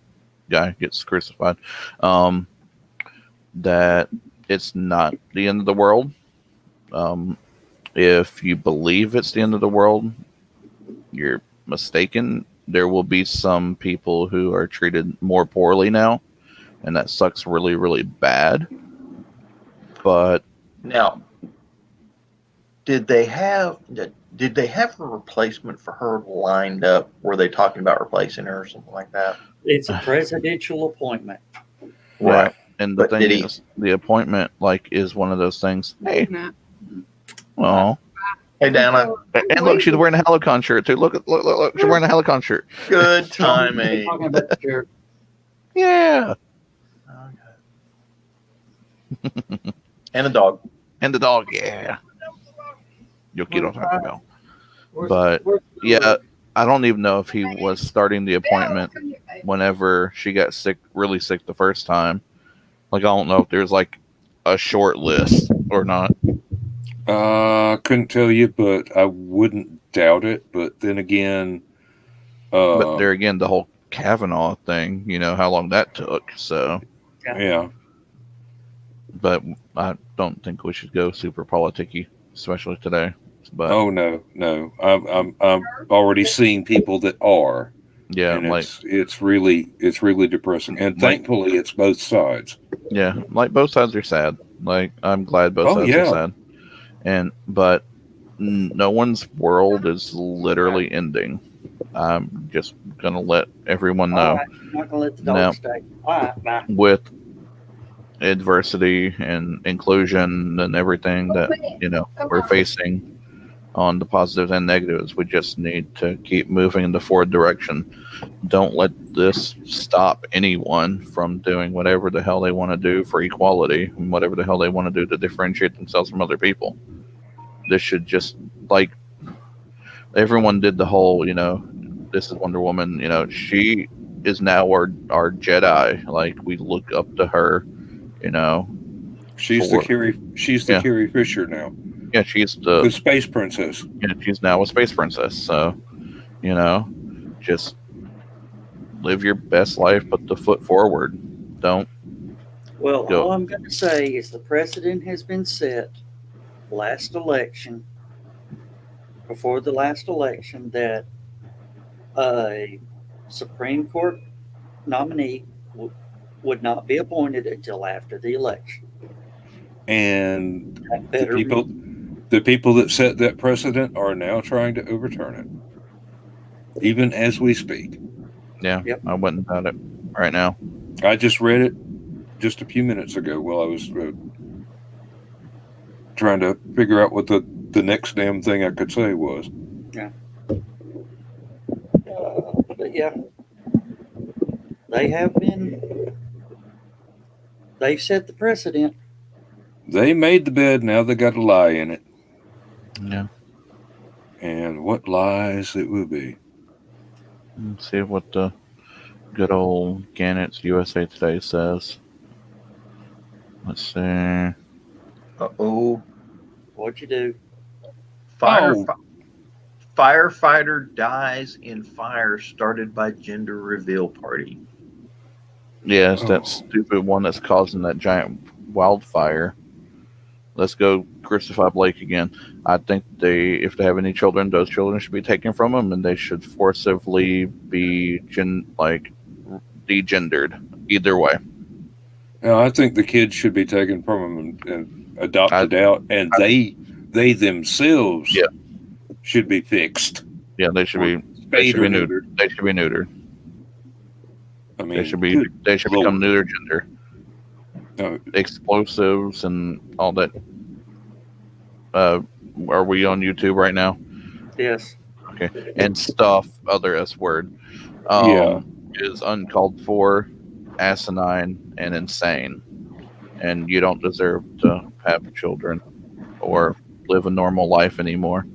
guy gets crucified. That it's not the end of the world. If you believe it's the end of the world, you're mistaken. There will be some people who are treated more poorly now, and that sucks really, really bad. But Now, did they have a replacement for her lined up? Were they talking about replacing her or something like that? It's a presidential appointment. Right. and the But thing did he- is, the appointment is one of those things. Hey, Nah. oh, Hey, Dana. and look, she's wearing a Helicon shirt too. Look, she's wearing a Helicon shirt. Good We're timing. talking about the chair. Yeah, And a dog. and the dog. Yeah, yo quiero Taco Bell. Where's- But where's- yeah, I don't even know if he was starting the appointment whenever she got sick, really sick the first time. Like, I don't know if there's like a short list or not. Couldn't tell you, but I wouldn't doubt it. But then again, But there again, the whole Kavanaugh thing, how long that took. So, yeah. but I don't think we should go super politicky, especially today. But Oh no. I'm already seeing people that are. yeah, And like it's really depressing. And thankfully, it's both sides. like both sides are sad. Like, I'm glad both Oh, sides yeah. are sad. But no one's world is literally ending. I'm just gonna let everyone know. All right, I'm not gonna let the dog No. stay. All right, bye. With adversity and inclusion and everything that we're facing on the positives and negatives, we just need to keep moving in the forward direction. Don't let this stop anyone from doing whatever the hell they want to do for equality and whatever the hell they want to do to differentiate themselves from other people. This should just, like, everyone did the whole, this is Wonder Woman, she is now our Jedi. Like, we look up to her, She's For- the Carrie Fisher now, yeah, she's the space princess. she's now a space princess. So, just live your best life, put the foot forward. Don't Well, Go. all I'm going to say is the precedent has been set last election, before the last election, that a Supreme Court nominee would not be appointed until after the election. And That the better people that set that precedent are now trying to overturn it, even as we speak. Yeah, Yep. I went and found it right now. I just read it just a few minutes ago while I was trying to figure out what the next damn thing I could say was. But yeah, they have been. They've set the precedent. They made the bed, now they got to lie in it. Yeah. And what lies it will be. Let's see what the good old Gannett's USA Today says. Let's see. Uh-oh. What'd you do? Firefighter dies in fire started by gender reveal party. Yeah, it's that stupid one that's causing that giant wildfire. Let's go crucify Blake again. I think if they have any children, those children should be taken from them, and they should forcibly be degendered. Either way. Now, I think the kids should be taken from them and adopted out, and they themselves should be fixed. Yeah, they should be neutered. They should be neutered. I mean, they should become neuter gender. Explosives and all that. Are we on YouTube right now? Yes. Okay. And stuff, other S word, is uncalled for, asinine, and insane. And you don't deserve to have children or live a normal life anymore.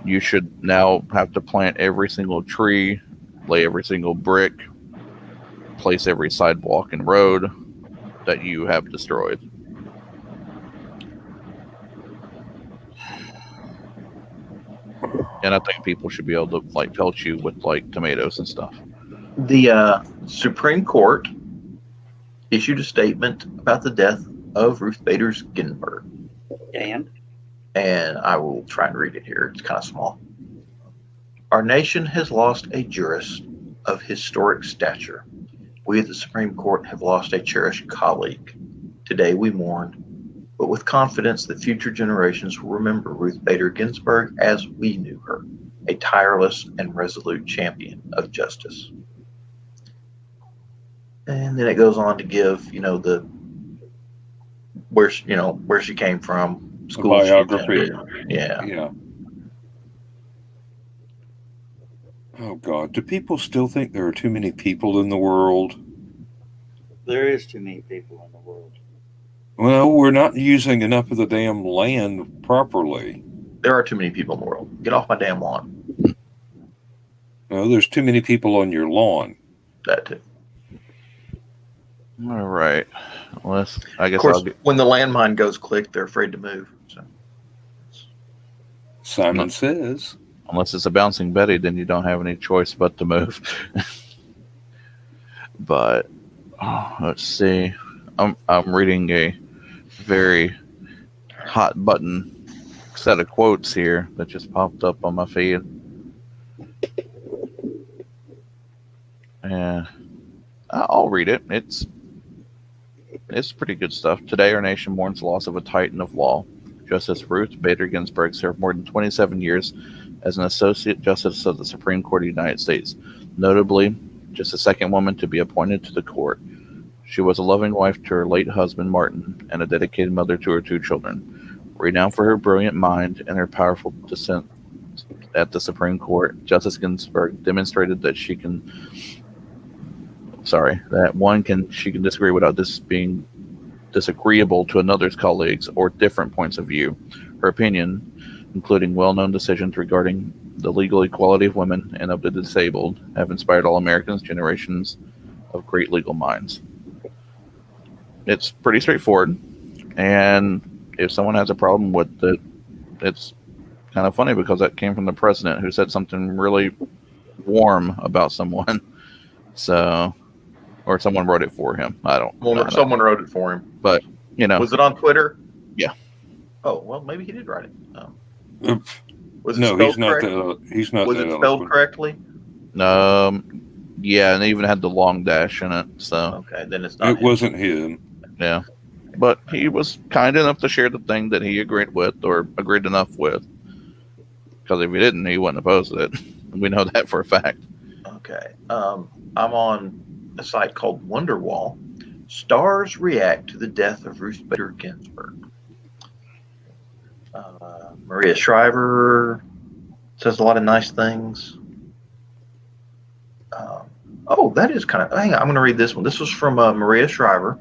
You should now have to plant every single tree, lay every single brick, place every sidewalk and road that you have destroyed. And I think people should be able to pelt you with tomatoes and stuff. The Supreme Court issued a statement about the death of Ruth Bader Ginsburg. And I will try and read it here. It's kind of small. Our nation has lost a jurist of historic stature. We at the Supreme Court have lost a cherished colleague. Today we mourn, but with confidence that future generations will remember Ruth Bader Ginsburg as we knew her, a tireless and resolute champion of justice. And then it goes on to give, where she came from, school biography. Yeah. Oh God, do people still think there are too many people in the world? There is too many people in the world. Well, we're not using enough of the damn land properly. There are too many people in the world. Get off my damn lawn. No, there's too many people on your lawn. That too. All right. Well, I guess of course, when the landmine goes click, they're afraid to move. So. Simon says. Unless it's a bouncing Betty, then you don't have any choice but to move. But let's see. I'm reading a very hot button set of quotes here that just popped up on my feed. And I'll read it. It's pretty good stuff. Today, our nation mourns the loss of a titan of law. Justice Ruth Bader Ginsburg served more than 27 years as an Associate Justice of the Supreme Court of the United States, notably just the second woman to be appointed to the court. She was a loving wife to her late husband, Martin, and a dedicated mother to her two children. Renowned for her brilliant mind and her powerful dissent at the Supreme Court, Justice Ginsburg demonstrated that she can disagree without this being disagreeable to another's colleagues or different points of view. Her opinion, including well-known decisions regarding the legal equality of women and of the disabled, have inspired all Americans, generations of great legal minds. It's pretty straightforward, and if someone has a problem with it, it's kind of funny because that came from the president who said something really warm about someone. So or someone wrote it for him. I don't know. Someone wrote it for him. But, Was it on Twitter? Yeah. Oh, well, maybe he did write it. Was it No, spelled he's not correct? that. He's not Was that it spelled eloquent. correctly? Yeah, and they even had the long dash in it. So, Okay, then it's not It him. wasn't him. yeah. But he was kind enough to share the thing that he agreed with, or agreed enough with. Because if he didn't, he wouldn't have posted it. We know that for a fact. Okay. I'm on a site called Wonderwall. Stars react to the death of Ruth Bader Ginsburg. Maria Shriver says a lot of nice things. That is kind of. Hang on, I'm going to read this one. This was from Maria Shriver,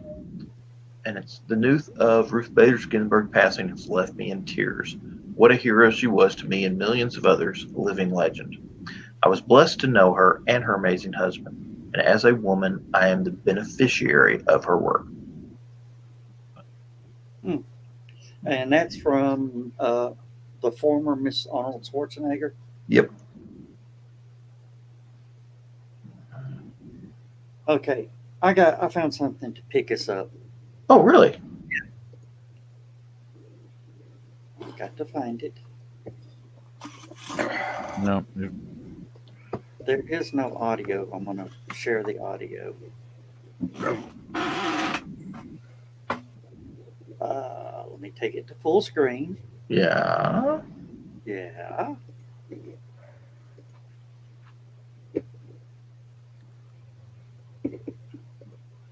and it's the news of Ruth Bader Ginsburg passing has left me in tears. What a hero she was to me and millions of others, a living legend. I was blessed to know her and her amazing husband, and as a woman, I am the beneficiary of her work. And that's from the former Miss Arnold Schwarzenegger. Yep. Okay, I found something to pick us up. Oh, really? Got to find it. No. There is no audio. I'm going to share the audio. Let me take it to full screen. Yeah. Yeah.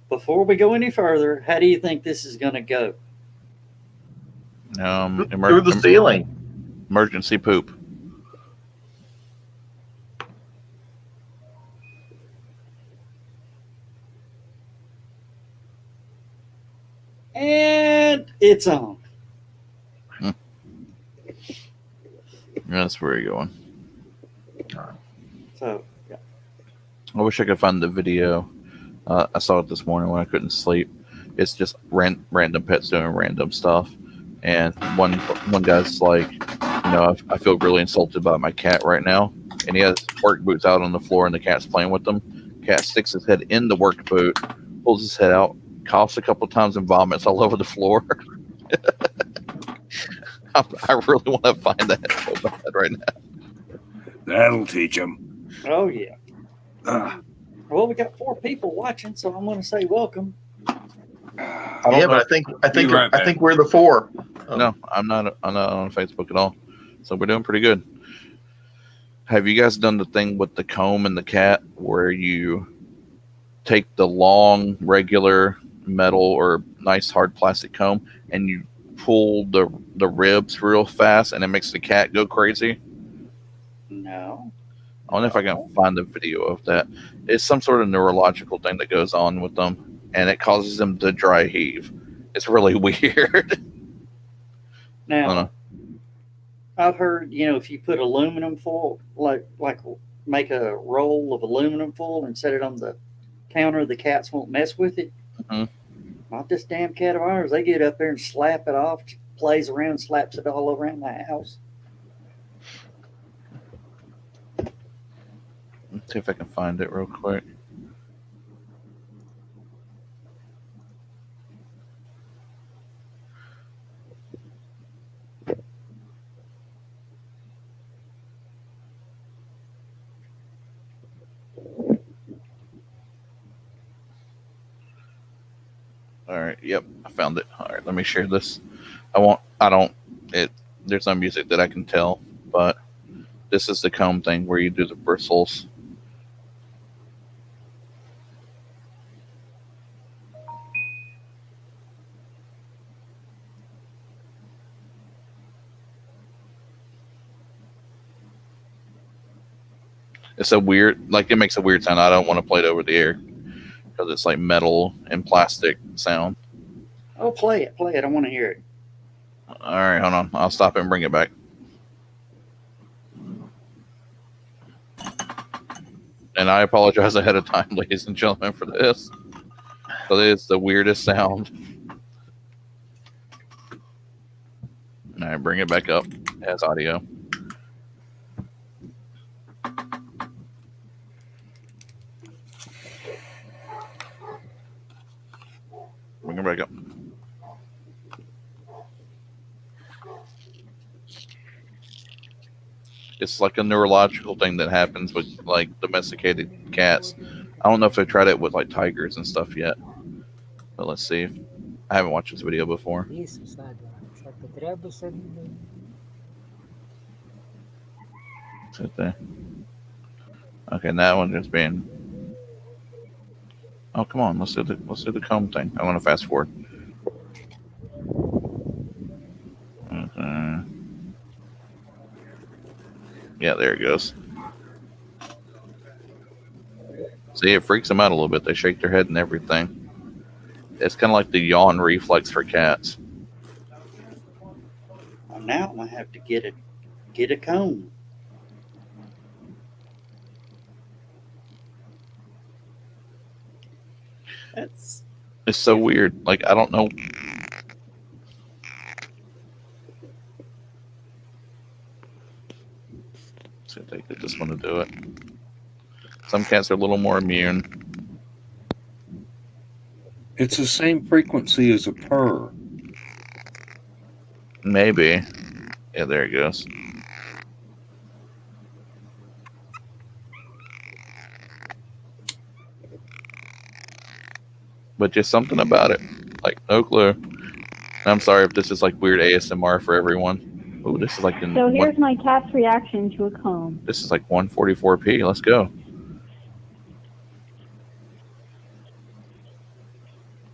Before we go any further, how do you think this is going to go? Through the ceiling. Emergency poop. And it's on. That's where you're going. So, yeah. I wish I could find the video. I saw it this morning when I couldn't sleep. It's just random pets doing random stuff. And one guy's like, I feel really insulted by my cat right now. And he has work boots out on the floor and the cat's playing with them. Cat sticks his head in the work boot, pulls his head out, coughs a couple times and vomits all over the floor. I really want to find that so bad right now. That'll teach him. Oh, yeah. Well, we got 4 people watching, so I'm going to say welcome. Yeah, but I think we're the 4. No, I'm not on Facebook at all. So we're doing pretty good. Have you guys done the thing with the comb and the cat where you take the long, regular metal or nice hard plastic comb and you pull the ribs real fast and it makes the cat go crazy? No. I don't know if I can find the video of that. It's some sort of neurological thing that goes on with them, and it causes them to dry heave. It's really weird. Now, I've heard, if you put aluminum foil, like make a roll of aluminum foil and set it on the counter, the cats won't mess with it. Mhm. Not this damn cat of ours. They get up there and slap it off, plays around, slaps it all around the house. Let's see if I can find it real quick. All right. Yep. I found it. All right. Let me share this. There's no music that I can tell, but this is the comb thing where you do the bristles. It's a weird, it makes a weird sound. I don't want to play it over the air because it's like metal and plastic sound. Oh, play it. I want to hear it. All right, hold on. I'll stop it and bring it back. And I apologize ahead of time, ladies and gentlemen, for this. But it is the weirdest sound. All right, bring it back up. It has audio. bring her back up. It's like a neurological thing that happens with like domesticated cats. I don't know if they tried it with like tigers and stuff yet, but let's see. I haven't watched this video before. Isso, sabe? Só que treba sendo Sit there. Okay, and that one just being. Oh, come on, let's do the comb thing. I want to fast forward. Okay. Yeah, there it goes. See, it freaks them out a little bit. They shake their head and everything. It's kind of like the yawn reflex for cats. Well, now I'm gonna have to get a comb. It's so weird. Like, I don't know. See if they get this one to do it. Some cats are a little more immune. It's the same frequency as a purr. Maybe. Yeah, there it goes. But just something about it. Like, no clue. I'm sorry if this is like weird ASMR for everyone. Oh, this is like in So here's my cat's reaction to a comb. this is like 144p. Let's go.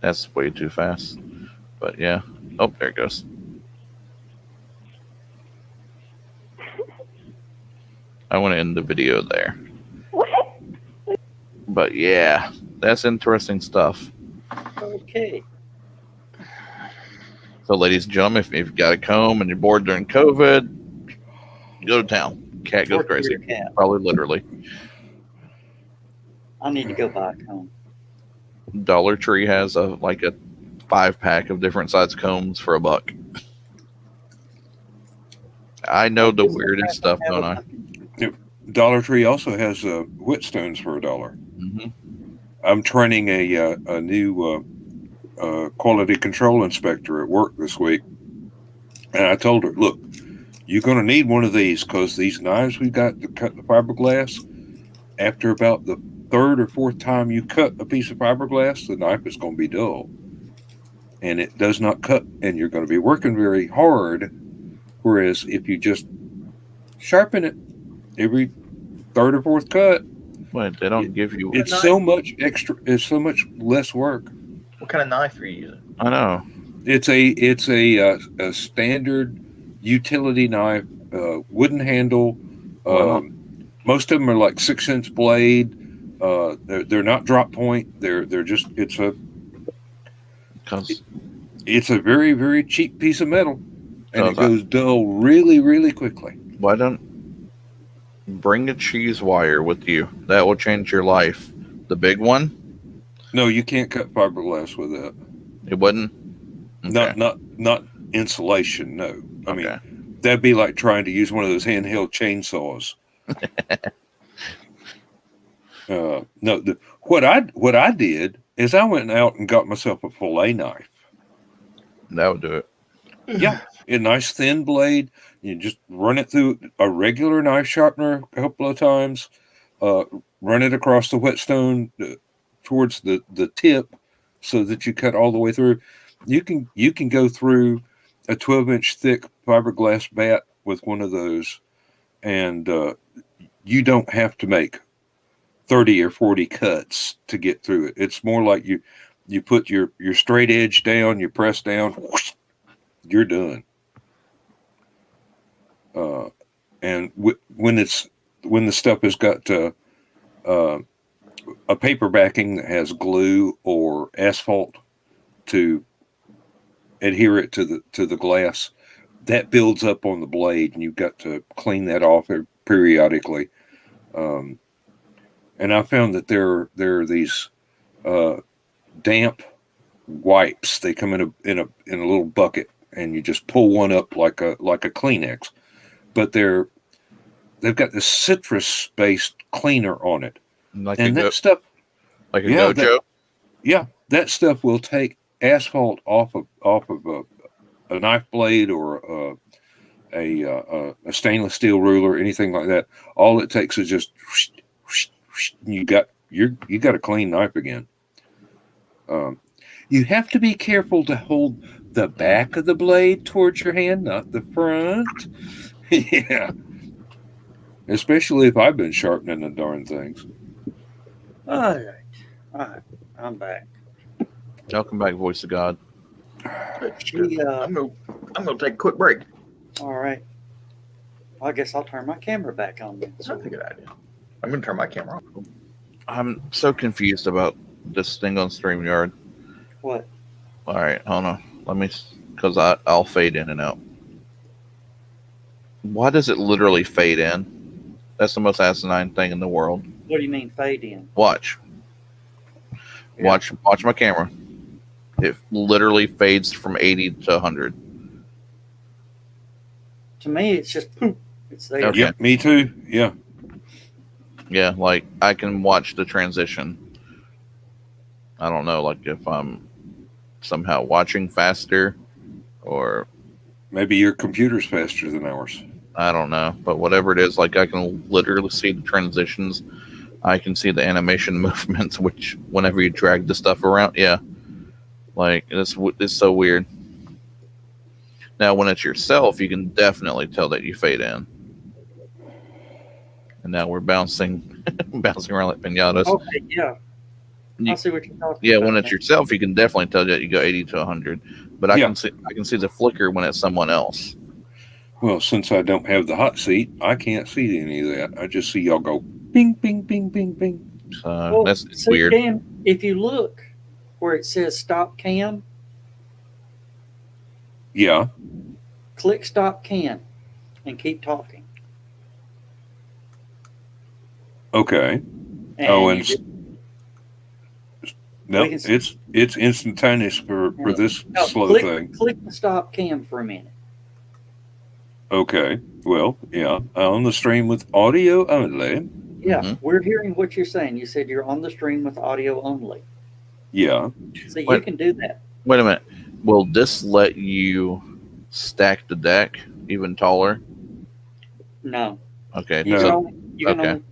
That's way too fast. But yeah. Oh, there it goes. I want to end the video there. What? But yeah, that's interesting stuff. Okay. So, ladies and gentlemen, if you've got a comb and you're bored during COVID, go to town. Cat goes Work for crazy. your cat. Probably literally. I need to go buy a comb. Dollar Tree has a 5-pack of different size combs for $1. I know the weirdest stuff going on. Dollar Tree also has Whitstones for $1. Mm-hmm. I'm training a new quality control inspector at work this week, and I told her, "Look, you're going to need one of these because these knives we got to cut the fiberglass. After about the third or fourth time you cut a piece of fiberglass, the knife is going to be dull, and it does not cut, and you're going to be working very hard. Whereas if you just sharpen it every third or fourth cut, But they don't give you. it's so much extra. It's so much less work. What kind of knife are you using? I know. It's a standard utility knife, wooden handle. Wow. Most of them are like 6-inch blade. They're not drop point. They're just it's a very, very cheap piece of metal, and it goes dull really, really quickly. Why don't bring a cheese wire with you? That will change your life. The big one? No, you can't cut fiberglass with that. It wouldn't. Okay. Not insulation. No, I Okay. mean that'd be like trying to use one of those handheld chainsaws. No, what I did is I went out and got myself a fillet knife. That would do it. Yeah, a nice thin blade. You just run it through a regular knife sharpener a couple of times. Run it across the whetstone towards the tip, so that you cut all the way through. You can go through a 12-inch thick fiberglass bat with one of those, and you don't have to make 30 or 40 cuts to get through it. It's more like you put your straight edge down, you press down, whoosh, you're done. And when the stuff has got a paper backing that has glue or asphalt to adhere it to the glass, that builds up on the blade, and you've got to clean that off periodically. And I found that there are these damp wipes. They come in a little bucket, and you just pull one up like a Kleenex. But they've got this citrus-based cleaner on it, Like and a that stuff, like a yeah, Gojo. that stuff will take asphalt off of a knife blade or a stainless steel ruler, anything like that, all it takes is just you got a clean knife again. You have to be careful to hold the back of the blade towards your hand, not the front. Yeah. Especially if I've been sharpening the darn things. All right. I'm back. Welcome back, voice of God. She, I'm gonna take a quick break. all right. Well, I guess I'll turn my camera back on then. That's not a good idea. I'm gonna turn my camera off. I'm so confused about this thing on StreamYard. What? All right, hold on. Let me, because I'll fade in and out. Why does it literally fade in? That's the most asinine thing in the world. What do you mean fade in? Watch. Yeah. Watch my camera. It literally fades from 80 to 100. To me, it's just poof. It's there. Okay. Yep, me too. Yeah. Yeah, like I can watch the transition. I don't know, like if I'm somehow watching faster or Maybe your computer's faster than ours. I don't know, but whatever it is, like I can literally see the transitions. I can see the animation movements, which whenever you drag the stuff around, yeah, like it's so weird. Now, when it's yourself, you can definitely tell that you fade in. And now we're bouncing around like pinatas. Okay, yeah. You- I see what you're talking Yeah, about. when it's yourself, you can definitely tell that you go 80 to 100. But I Yeah. can see the flicker when it's someone else. Well, since I don't have the hot seat, I can't see any of that. I just see y'all go bing, bing, bing, bing, bing. So Well, that's see, weird. Dan, if you look where it says stop cam, Yeah. click stop cam and keep talking. Okay. And Oh, you and just- no, we can see- it's instantaneous for this no, slow thing. click the stop cam for a minute. Okay. Well, yeah. On the stream with audio only. Yeah, Mhm. we're hearing what you're saying. You said you're on the stream with audio only. Yeah. So you What? can do that. Wait a minute. Will this let you stack the deck even taller? No. Okay. You No. can only, you can Okay. only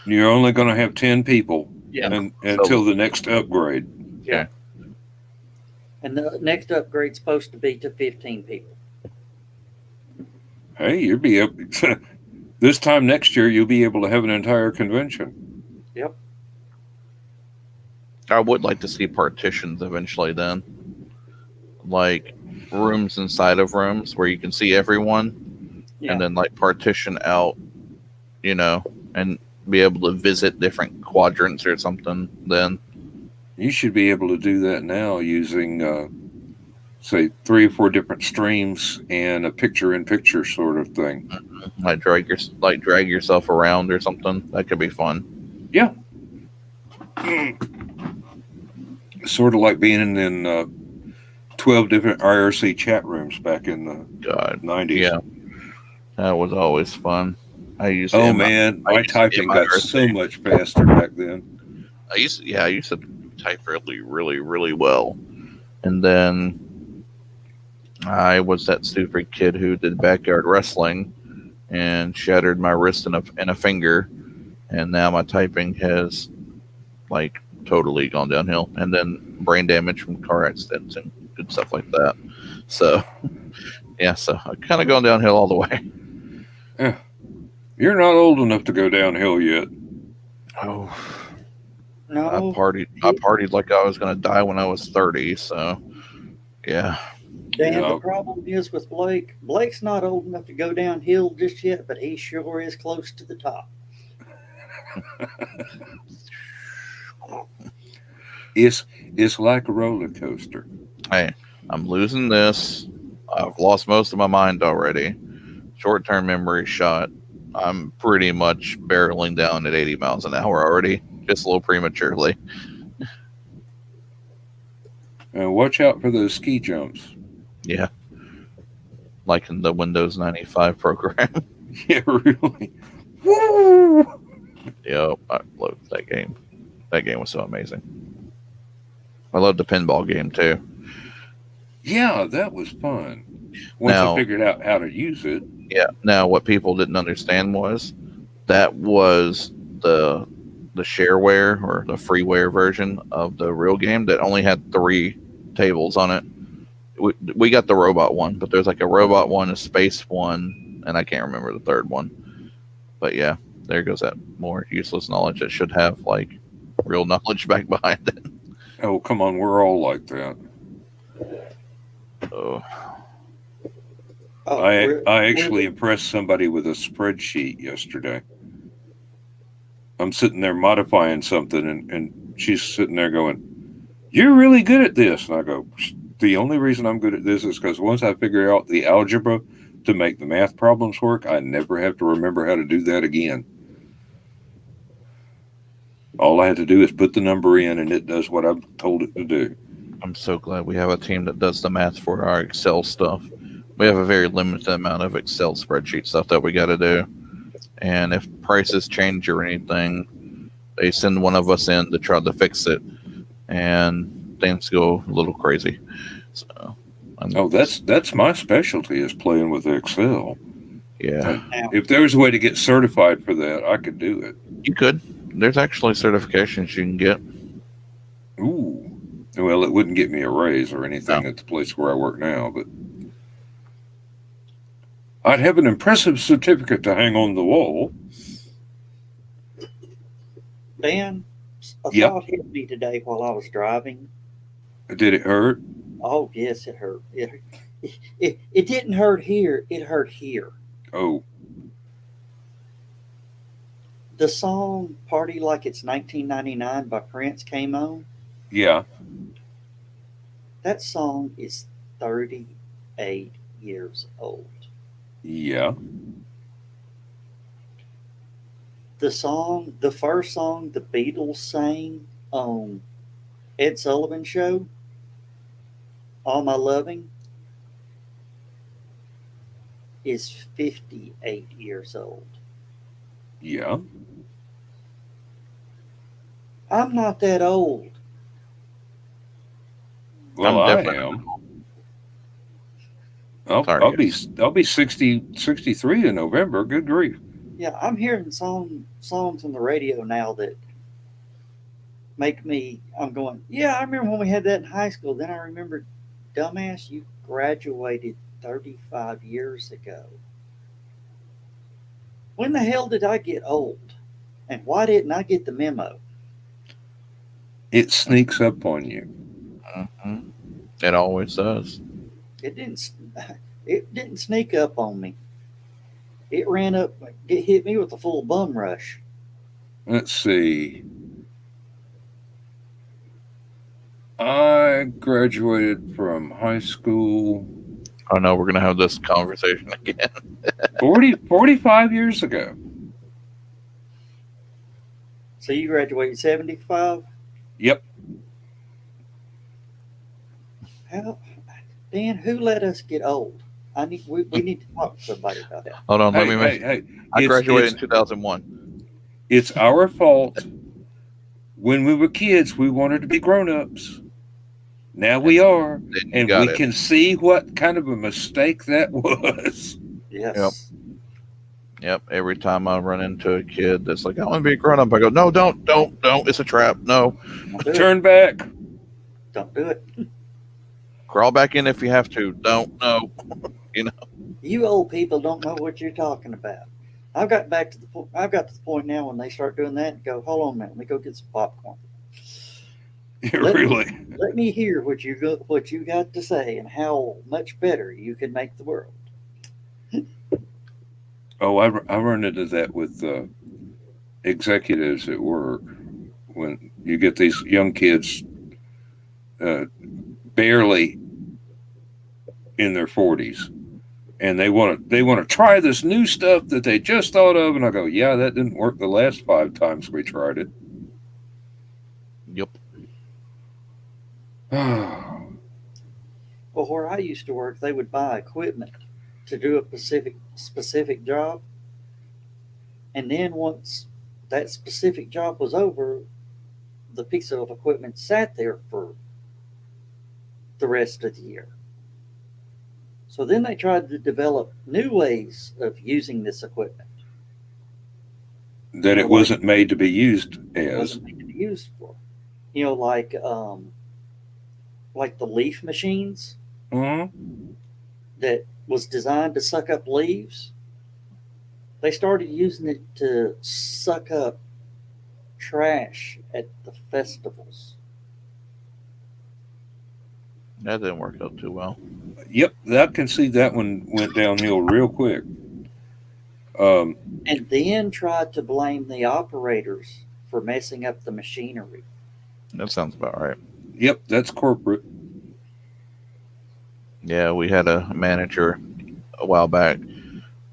You're only going to have 10 people yeah. until the next upgrade. Yeah. And the next upgrade's supposed to be to 15 people. Hey, you'll be able this time next year, you'll be able to have an entire convention. Yep. I would like to see partitions eventually then. Like rooms inside of rooms where you can see everyone Yeah. and then like partition out, and be able to visit different quadrants or something then. You should be able to do that now using, say, 3 or 4 different streams and a picture-in-picture sort of thing. Like drag yourself around or something. That could be fun. Yeah. Sort of like being in 12 different IRC chat rooms back in the God. 90s. Yeah. That was always fun. I used to Oh, end my- man. I My used to typing end my got IRC. so much faster back then. I used to type really, really, really well. And then I was that stupid kid who did backyard wrestling and shattered my wrist and a finger. And now my typing has like totally gone downhill. And then brain damage from car accidents and good stuff like that. So yeah, so I kind of gone downhill all the way. Yeah. You're not old enough to go downhill yet. Oh, No. I partied like I was going to die when I was 30. So yeah. Dan, Yeah. the problem is with Blake. Blake's not old enough to go downhill just yet, but he sure is close to the top. It's like a roller coaster. Hey, I'm losing this. I've lost most of my mind already. Short-term memory shot. I'm pretty much barreling down at 80 miles an hour already, just a little prematurely. Watch out for those ski jumps. Yeah. Like in the Windows 95 program. Yeah, really. Woo! Yep, I love that game. That game was so amazing. I love the pinball game too. Yeah, that was fun. Once I Now, figured out how to use it. yeah. Now, what people didn't understand was that was the shareware or the freeware version of the real game that only had 3 tables on it. We got the robot one, but there's like a robot one, a space one, and I can't remember the third one. But yeah, there goes that more useless knowledge that should have like real knowledge back behind it. Oh, come on, we're all like that. Oh, Oh, I actually impressed somebody with a spreadsheet yesterday. I'm sitting there modifying something, and she's sitting there going, "You're really good at this." And I go, "The only reason I'm good at this is because once I figure out the algebra to make the math problems work, I never have to remember how to do that again. All I have to do is put the number in, and it does what I'm told it to do." I'm so glad we have a team that does the math for our Excel stuff. We have a very limited amount of Excel spreadsheet stuff that we got to do. And if prices change or anything, they send one of us in to try to fix it. And things go a little crazy. So, Oh, that's my specialty is playing with Excel. yeah. If there was a way to get certified for that, I could do it. You could. There's actually certifications you can get. Ooh. Well, it wouldn't get me a raise or anything No. at the place where I work now, but I'd have an impressive certificate to hang on the wall. Ben, a Yep. thought hit me today while I was driving. Did it hurt? Oh, yes, it hurt. It didn't hurt here. It hurt here. Oh, The song Party Like It's 1999 by Prince came on. yeah. That song is 38 years old. Yeah. The first song the Beatles sang on Ed Sullivan Show, All My Loving, is 58 years old. Yeah. I'm not that old. Well, I'm I definitely- am. I'll Sorry, be 63 in November. Good grief. Yeah, I'm hearing songs on the radio now that make me, I'm going, yeah, I remember when we had that in high school. Then I remember, dumbass, you graduated 35 years ago. When the hell did I get old? And why didn't I get the memo? It sneaks up on you. Mhm. It always does. It didn't sneak up on me. It ran up, it hit me with a full bum rush. Let's see. I graduated from high school Oh no, we're gonna have this conversation again. 45 years ago. So you graduated 75? Yep. How, Dan, who let us get old? We need to talk to somebody about that. Hold on, let me mention. Hey. I graduated in It's, 2001. it's our fault. When we were kids, we wanted to be grown-ups. Now we are, Then you and got we it. can see what kind of a mistake that was. Yes. Yep. Every time I run into a kid that's like, I want to be a grown up, I go, no, don't. It's a trap. No. Don't do it. Turn back. Don't do it. Crawl back in if you have to. Don't. No. You old people don't know what you're talking about. I've got to the point now when they start doing that and go, hold on a minute, let me go get some popcorn. Really. Let me hear what you got to say and how much better you can make the world. Oh, I run into that with executives at work when you get these young kids barely in their 40s, and they want to try this new stuff that they just thought of, and I go, yeah, that didn't work the last 5 times we tried it. Yep. Well, where I used to work, they would buy equipment to do a specific job, and then once that specific job was over, the piece of equipment sat there for the rest of the year. So then they tried to develop new ways of using this equipment. That it wasn't made to be used It as. wasn't made to be used for. You know, like the leaf machines that was designed to suck up leaves. They started using it to suck up trash at the festivals. That didn't work out too well. Yep, I can see that one went downhill real quick. And then tried to blame the operators for messing up the machinery. That sounds about right. Yep, that's corporate. Yeah, we had a manager a while back.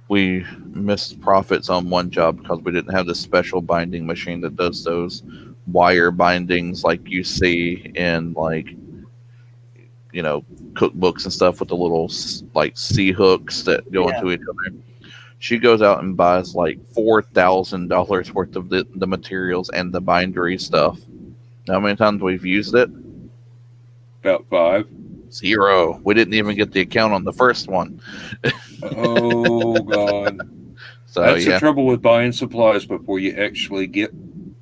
We missed profits on one job because we didn't have the special binding machine that does those wire bindings like you see in, like, you know, cookbooks and stuff with the little like C hooks that go into each other. She goes out and buys like $4,000 worth of the materials and the bindery stuff. How many times we've used it? About 5. 0. We didn't even get the account on the first one. Oh God. So that's yeah, the trouble with buying supplies before you actually get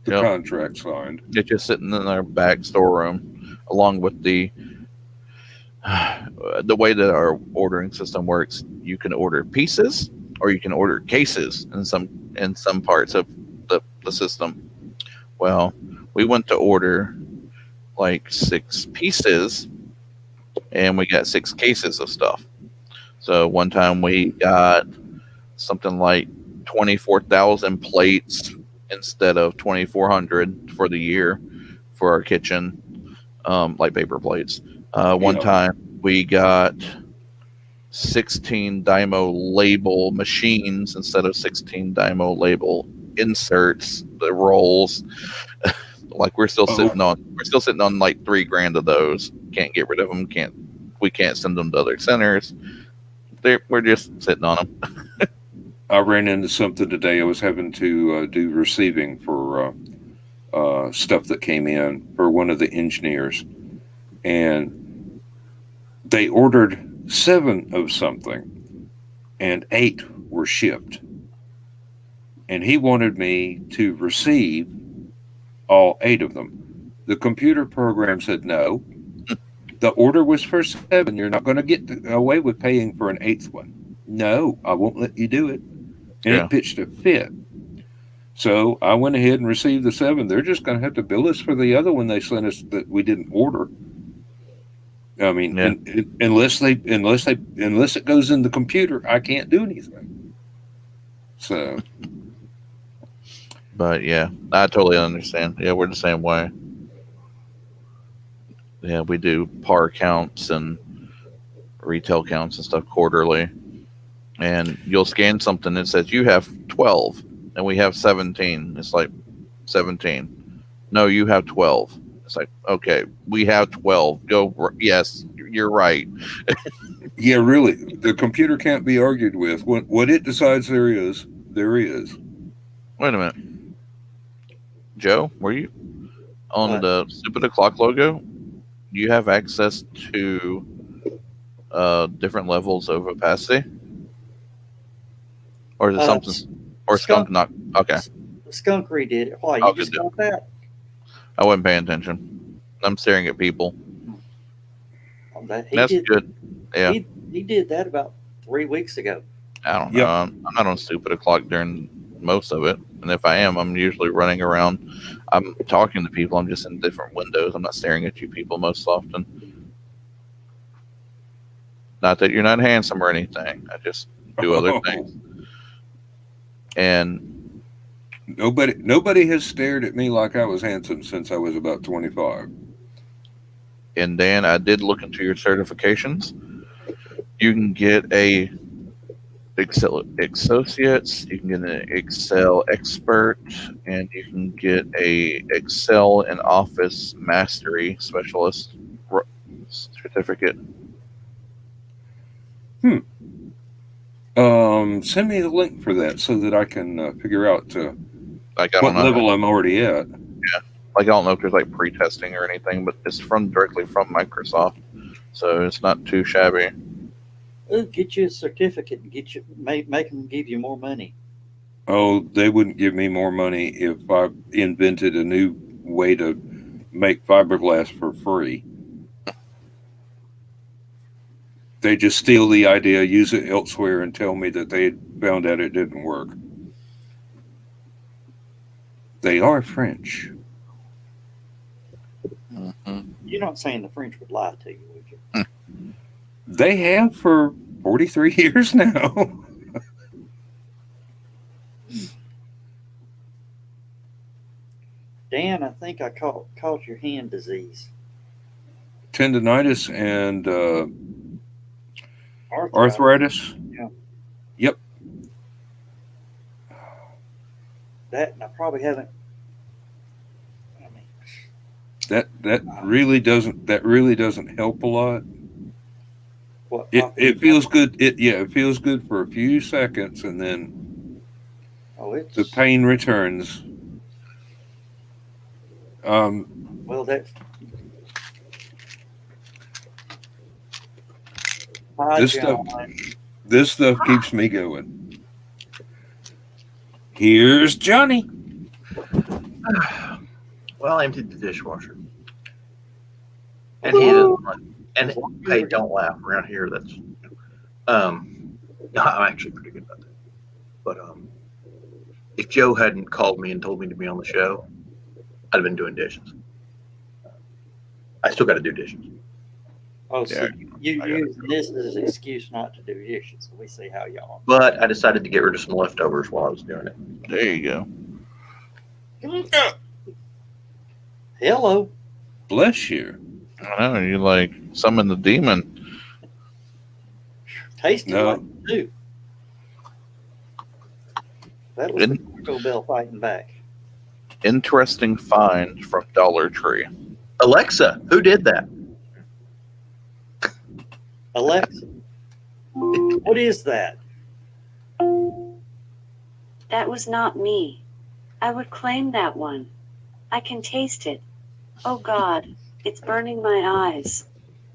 the Yep. contract signed. it's just sitting in our back storeroom, along with the way that our ordering system works. You can order pieces, or you can order cases in some parts of the system. Well, we went to order like 6 pieces, and we got 6 cases of stuff. So one time we got something like 24,000 plates instead of 2,400 for the year for our kitchen, like paper plates. One Yeah. time we got 16 Dymo label machines instead of 16 Dymo label inserts, the rolls. Like we're still sitting on like $3,000 of those. Can't get rid of them. We can't send them to other centers. We're just sitting on them. I ran into something today. I was having to do receiving for stuff that came in for one of the engineers, and they ordered 7 of something, and 8 were shipped. And he wanted me to receive all 8 of them. The computer program said no. The order was for 7. You're not going to get away with paying for an 8th one. No, I won't let you do it. And Yeah. it pitched a fit. So I went ahead and received the 7. They're just going to have to bill us for the other one they sent us that we didn't order. I mean, Yeah. unless it goes in the computer, I can't do anything. So, But yeah, I totally understand. Yeah, we're the same way. Yeah, we do par counts and retail counts and stuff quarterly. And you'll scan something that says you have 12 and we have 17. It's like 17. No, you have 12. It's like, okay, we have 12. Yes, you're right. yeah, really, the computer can't be argued with. What it decides there is. Wait a minute. Joe, were you on the stupid o'clock logo? Do you have access to different levels of opacity? Or is it something? Or skunk knock? Okay. Skunk redid it. Why? You just got that? I wasn't paying attention. I'm staring at people. That's good. Yeah. He did that about 3 weeks ago. I don't know. Yep. I'm not on stupid o'clock during most of it. And if I am, I'm usually running around. I'm talking to people. I'm just in different windows. I'm not staring at you people most often. Not that you're not handsome or anything. I just do other things. And nobody has stared at me like I was handsome since I was about 25. And Dan, I did look into your certifications. You can get a Excel Associates, you can get an Excel Expert, and you can get a Excel and Office Mastery Specialist certificate. Send me the link for that so that I can figure out what level I'm already at. Yeah, like I don't know if there's like pre-testing or anything, but it's directly from Microsoft, so it's not too shabby. Get you a certificate and make them give you more money. Oh, they wouldn't give me more money if I invented a new way to make fiberglass for free. They just steal the idea, use it elsewhere, and tell me that they found out it didn't work. They are French. Mhm. You're not saying the French would lie to you, would you? They have for 43 years now. Dan, I think I caught your hand disease. Tendonitis and Arthritis. arthritis. Yeah. Yep. That, and I probably haven't. I mean, That really doesn't help a lot. what? It feels good. It feels good for a few seconds, and then Oh, it's the pain returns. well that. Hi, This stuff John. this stuff keeps me going. Here's Johnny. Well, I emptied the dishwasher. And he doesn't like, and hey, don't laugh around here. That's I'm actually pretty good about that. But if Joe hadn't called me and told me to be on the show, I'd have been doing dishes. I still got to do dishes. Oh, so Yeah, you I gotta using this as an excuse not to do dishes. We see how y'all. But I decided to get rid of some leftovers while I was doing it. There you go. Hello. Bless you. I know you like summon the demon. Tasty No. like you do. That was the Taco Bell fighting back. Interesting find from Dollar Tree. Alexa, who did that? Alexa, what is that? That was not me. I would claim that one. I can taste it. Oh God, it's burning my eyes.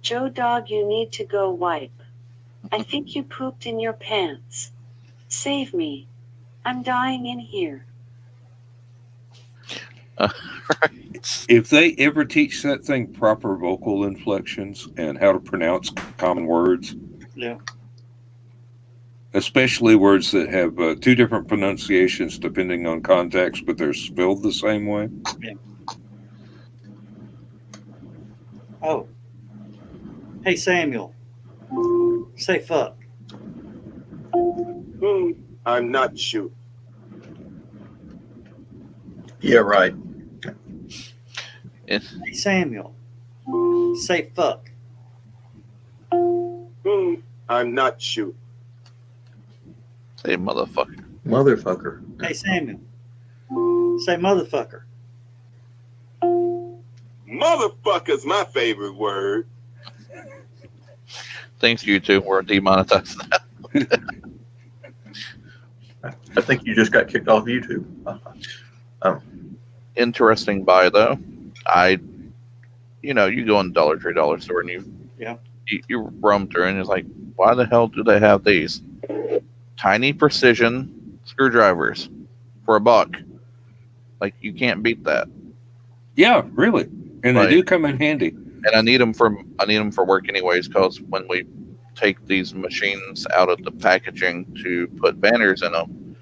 Joe Dog, you need to go wipe. I think you pooped in your pants. Save me. I'm dying in here. If they ever teach that thing proper vocal inflections and how to pronounce common words, Yeah. especially words that have two different pronunciations depending on context, but they're spelled the same way. Oh. Hey, Samuel. Say fuck. I'm not shooting. Yeah, right. Hey, Samuel. Say fuck. I'm not shooting. Say motherfucker. Motherfucker. Hey, Samuel. Say motherfucker. Motherfucker's my favorite word. Thanks, YouTube. We're demonetized. I think you just got kicked off YouTube. Interesting buy though. You go in the Dollar Tree, dollar store, and you roam through, and it's like, why the hell do they have these tiny precision screwdrivers for $1? Like, you can't beat that. Yeah, really. And Right. they do come in handy. And I need them for work anyways, because when we take these machines out of the packaging to put banners in them,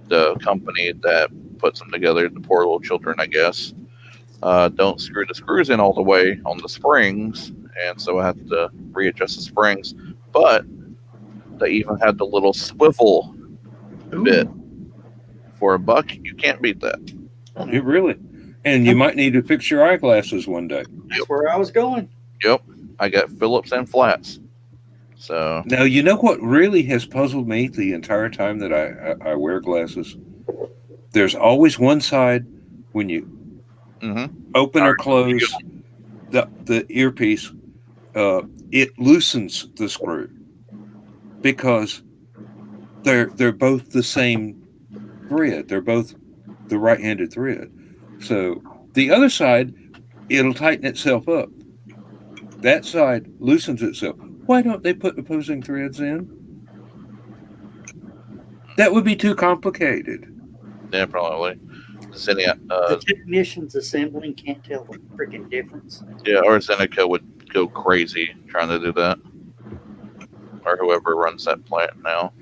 the company that puts them together, the poor little children, I guess, don't screw the screws in all the way on the springs, and so I have to readjust the springs. But they even had the little swivel bit for $1. You can't beat that. It really. And you might need to fix your eyeglasses one day. That's where I was going. Yep, I got Phillips and flats. So Now, you know what really has puzzled me the entire time that I wear glasses? There's always one side when you open or close the earpiece, it loosens the screw because they're both the same thread. They're both the right-handed thread. So the other side, it'll tighten itself up. That side loosens itself. Why don't they put opposing threads in? That would be too complicated. Yeah, probably. Zenny, The technicians assembling can't tell the freaking difference. yeah, or Zeneca would go crazy trying to do that, or whoever runs that plant now.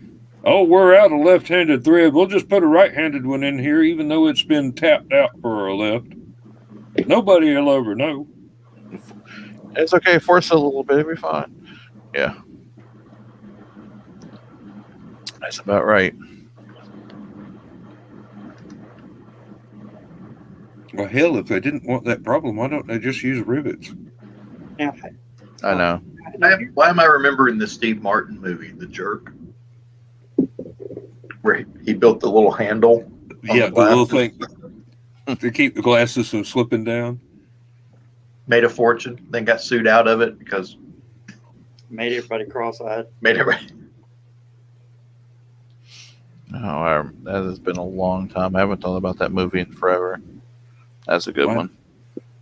Oh, we're out of left-handed thread. We'll just put a right-handed one in here, even though it's been tapped out for a left. Nobody will ever know. It's okay. Force it a little bit. It'll be fine. Yeah, that's about right. Well, hell, if they didn't want that problem, why don't they just use rivets? Now, I know. Why am I remembering the Steve Martin movie, The Jerk, where he built the little handle? Yeah, the little thing to keep the glasses from slipping down. Made a fortune, then got sued out of it because made everybody cross-eyed. made everybody. Oh, that has been a long time. I haven't thought about that movie in forever. That's a good one.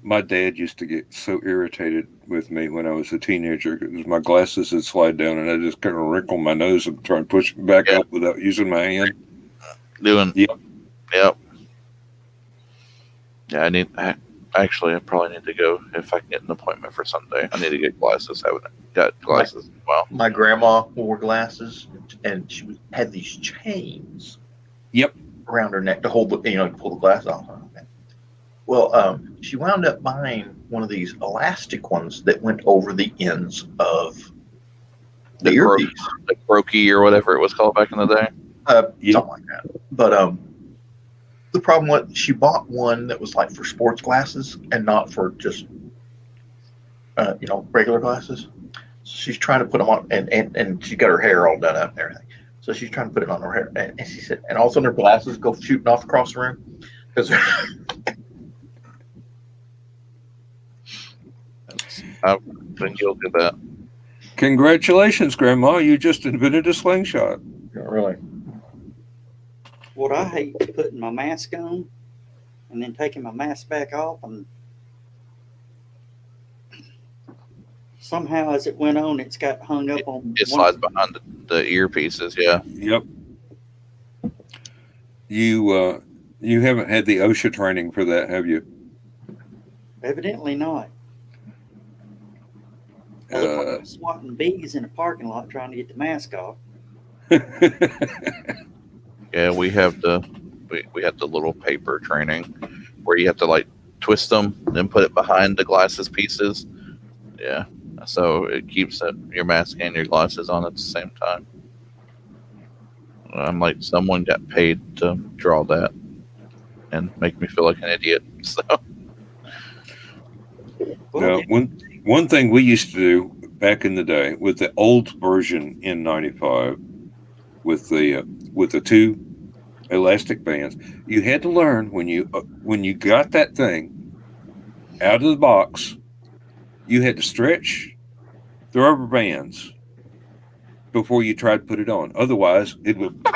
My dad used to get so irritated with me when I was a teenager because my glasses would slide down and I just kind of wrinkle my nose and try and push it back up without using my hand. Yep. Yeah, I probably need to go if I can get an appointment for Sunday. I need to get glasses. I haven't got glasses. Well, My grandma wore glasses, and she had these chains. Yep. Around her neck to hold the, pull the glass off. Well, she wound up buying one of these elastic ones that went over the ends of the earpiece. Like brokey or whatever it was called back in the day. Something like that. But the problem was she bought one that was like for sports glasses and not for just regular glasses. So she's trying to put them on, and she got her hair all done up and everything. So she's trying to put it on her hair, and she said, and all of a sudden her glasses go shooting off across the room because. I've been guilty of that. Congratulations, Grandma! You just invented a slingshot. Really? What I hate is putting my mask on and then taking my mask back off, and somehow as it went on, it's got hung up on. It slides behind the earpieces. Yeah. Yep. You haven't had the OSHA training for that, have you? Evidently not. I look like I'm swatting bees in a parking lot trying to get the mask off. Yeah, we have the little paper training where you have to like twist them, then put it behind the glasses pieces. Yeah, so it keeps your mask and your glasses on at the same time. I'm like, someone got paid to draw that and make me feel like an idiot. So, now, one thing we used to do back in the day with the old version N95 with the two elastic bands, you had to learn when you got that thing out of the box, you had to stretch the rubber bands before you tried to put it on. Otherwise, it would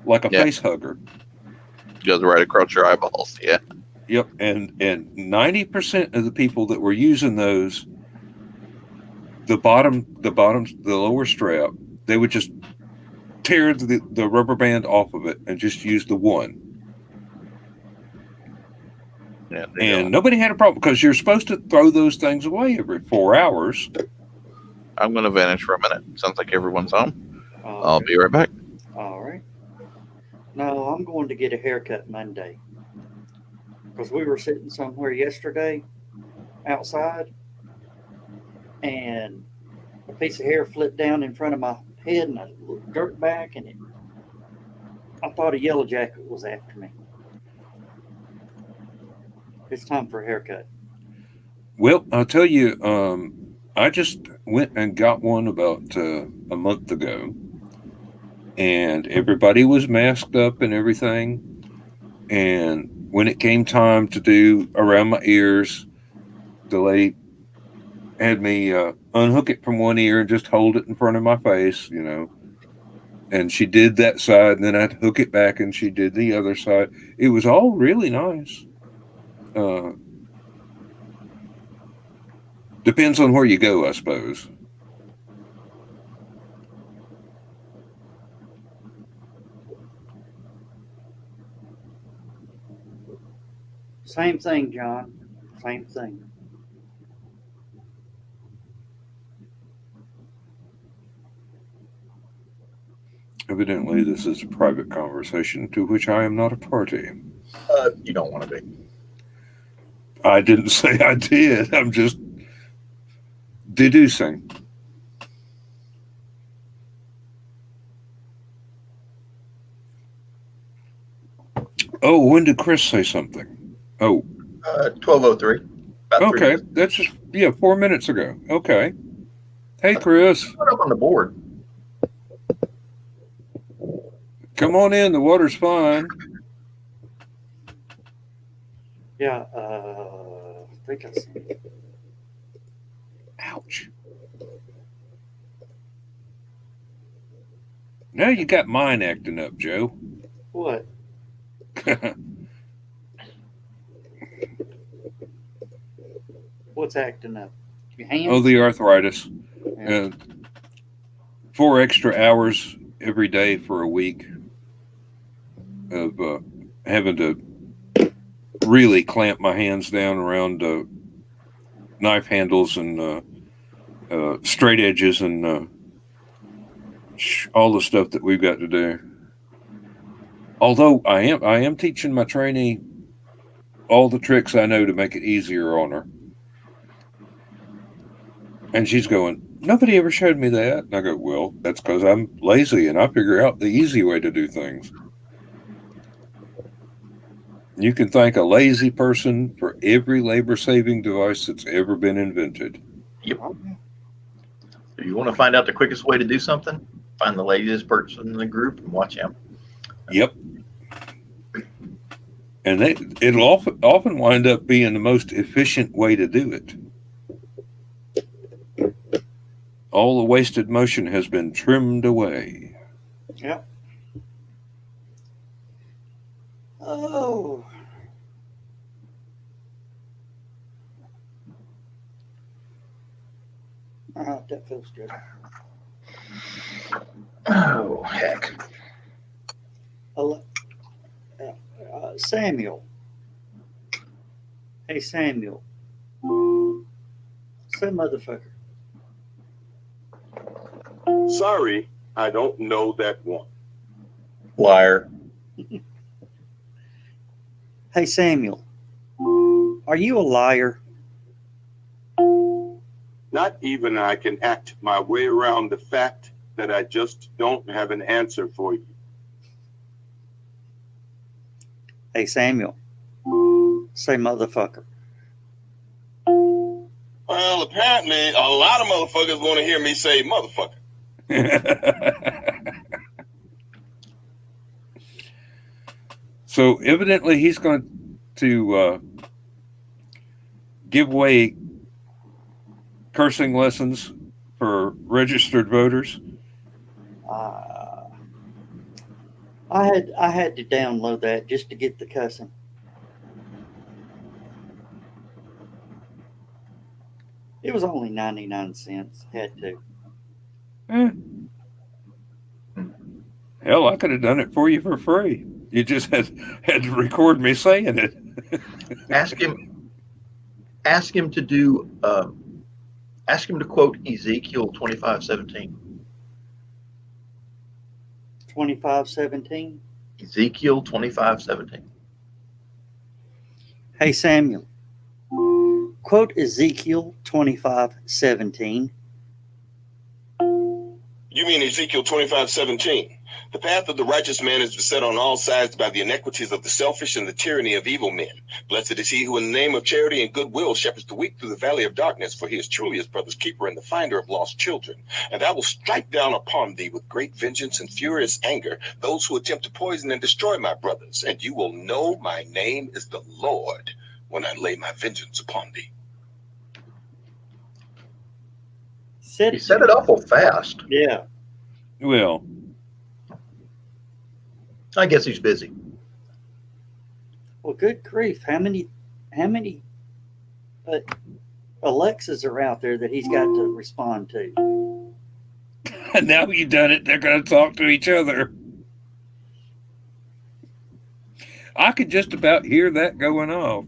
like a face hugger. Goes right across your eyeballs. Yeah. Yep, and 90% of the people that were using those, the lower strap, they would just tear the rubber band off of it and just use the one. Yeah, and nobody had a problem because you're supposed to throw those things away every 4 hours. I'm going to vanish for a minute. Sounds like everyone's home. I'll Okay. be right back. All right. No, I'm going to get a haircut Monday. Because we were sitting somewhere yesterday outside, and a piece of hair flipped down in front of my head, and I jerked back, and I thought a yellow jacket was after me. It's time for a haircut. Well, I'll tell you, I just went and got one about a month ago, and everybody was masked up and everything. And when it came time to do around my ears, the lady had me unhook it from one ear and just hold it in front of my face, And she did that side, and then I'd hook it back, and she did the other side. It was all really nice. Depends on where you go, I suppose. Same thing, John. Same thing. Evidently, this is a private conversation to which I am not a party. You don't want to be. I didn't say I did. I'm just deducing. Oh, when did Chris say something? Oh, 12:03. About 3 okay. minutes. That's just, 4 minutes ago. Okay. Hey, Chris. Put up on the board. Come on in. The water's fine. Yeah, I think I seen it. Ouch. Now you got mine acting up, Joe. What? What's acting up? Your hands? Oh, the arthritis. Yeah. 4 extra hours every day for a week of having to really clamp my hands down around knife handles and straight edges and all the stuff that we've got to do. Although I am teaching my trainee all the tricks I know to make it easier on her. And she's going, nobody ever showed me that. And I go, well, that's because I'm lazy and I figure out the easy way to do things. You can thank a lazy person for every labor-saving device that's ever been invented. Yep. If you want to find out the quickest way to do something, find the laziest person in the group and watch him. Yep. And it'll often wind up being the most efficient way to do it. All the wasted motion has been trimmed away. Yep. Oh. All right, that feels good. Oh, heck. Samuel. Hey, Samuel. Say motherfucker. Sorry, I don't know that one. Liar. Hey, Samuel. Are you a liar? Not even I can act my way around the fact that I just don't have an answer for you. Hey, Samuel. Say motherfucker. Well, apparently a lot of motherfuckers want to hear me say motherfucker. So evidently he's going to give away cursing lessons for registered voters. I had to download that just to get the cussing. It was only 99 cents. Had to. Hell, I could have done it for you for free. You just had to record me saying it. Ask him to do. Ask him to quote Ezekiel 25:17. 25:17. Ezekiel 25:17. Hey, Samuel. Quote Ezekiel 25:17. You mean Ezekiel 25:17? The path of the righteous man is beset on all sides by the iniquities of the selfish and the tyranny of evil men. Blessed is he who in the name of charity and goodwill shepherds the weak through the valley of darkness, for he is truly his brother's keeper and the finder of lost children. And I will strike down upon thee with great vengeance and furious anger those who attempt to poison and destroy my brothers, and you will know my name is the Lord when I lay my vengeance upon thee. He said it awful fast. Yeah. Well, I guess he's busy. Well, good grief! How many Alexas are out there that he's got to respond to? now you've done it. They're going to talk to each other. I could just about hear that going off.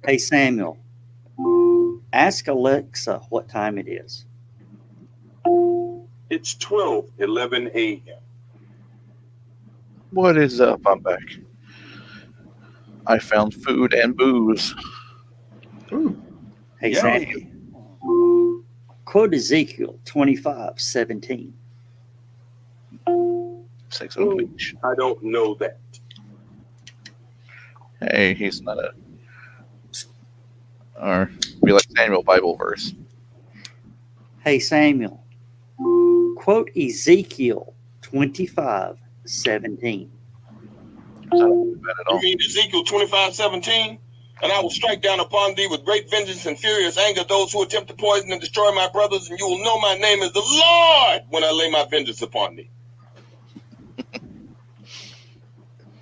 Hey, Samuel, ask Alexa what time it is. It's 12:11 a.m. What is up? I'm back. I found food and booze. Ooh, Hey, Yay. Samuel, quote Ezekiel 25:17. Sex on the beach. I don't know that. Hey, he's not a. Or be like Samuel Bible verse. Hey, Samuel, quote Ezekiel 25:17. So I don't do that at You all. mean Ezekiel 25:17? And I will strike down upon thee with great vengeance and furious anger those who attempt to poison and destroy my brothers, and you will know my name is the Lord when I lay my vengeance upon thee.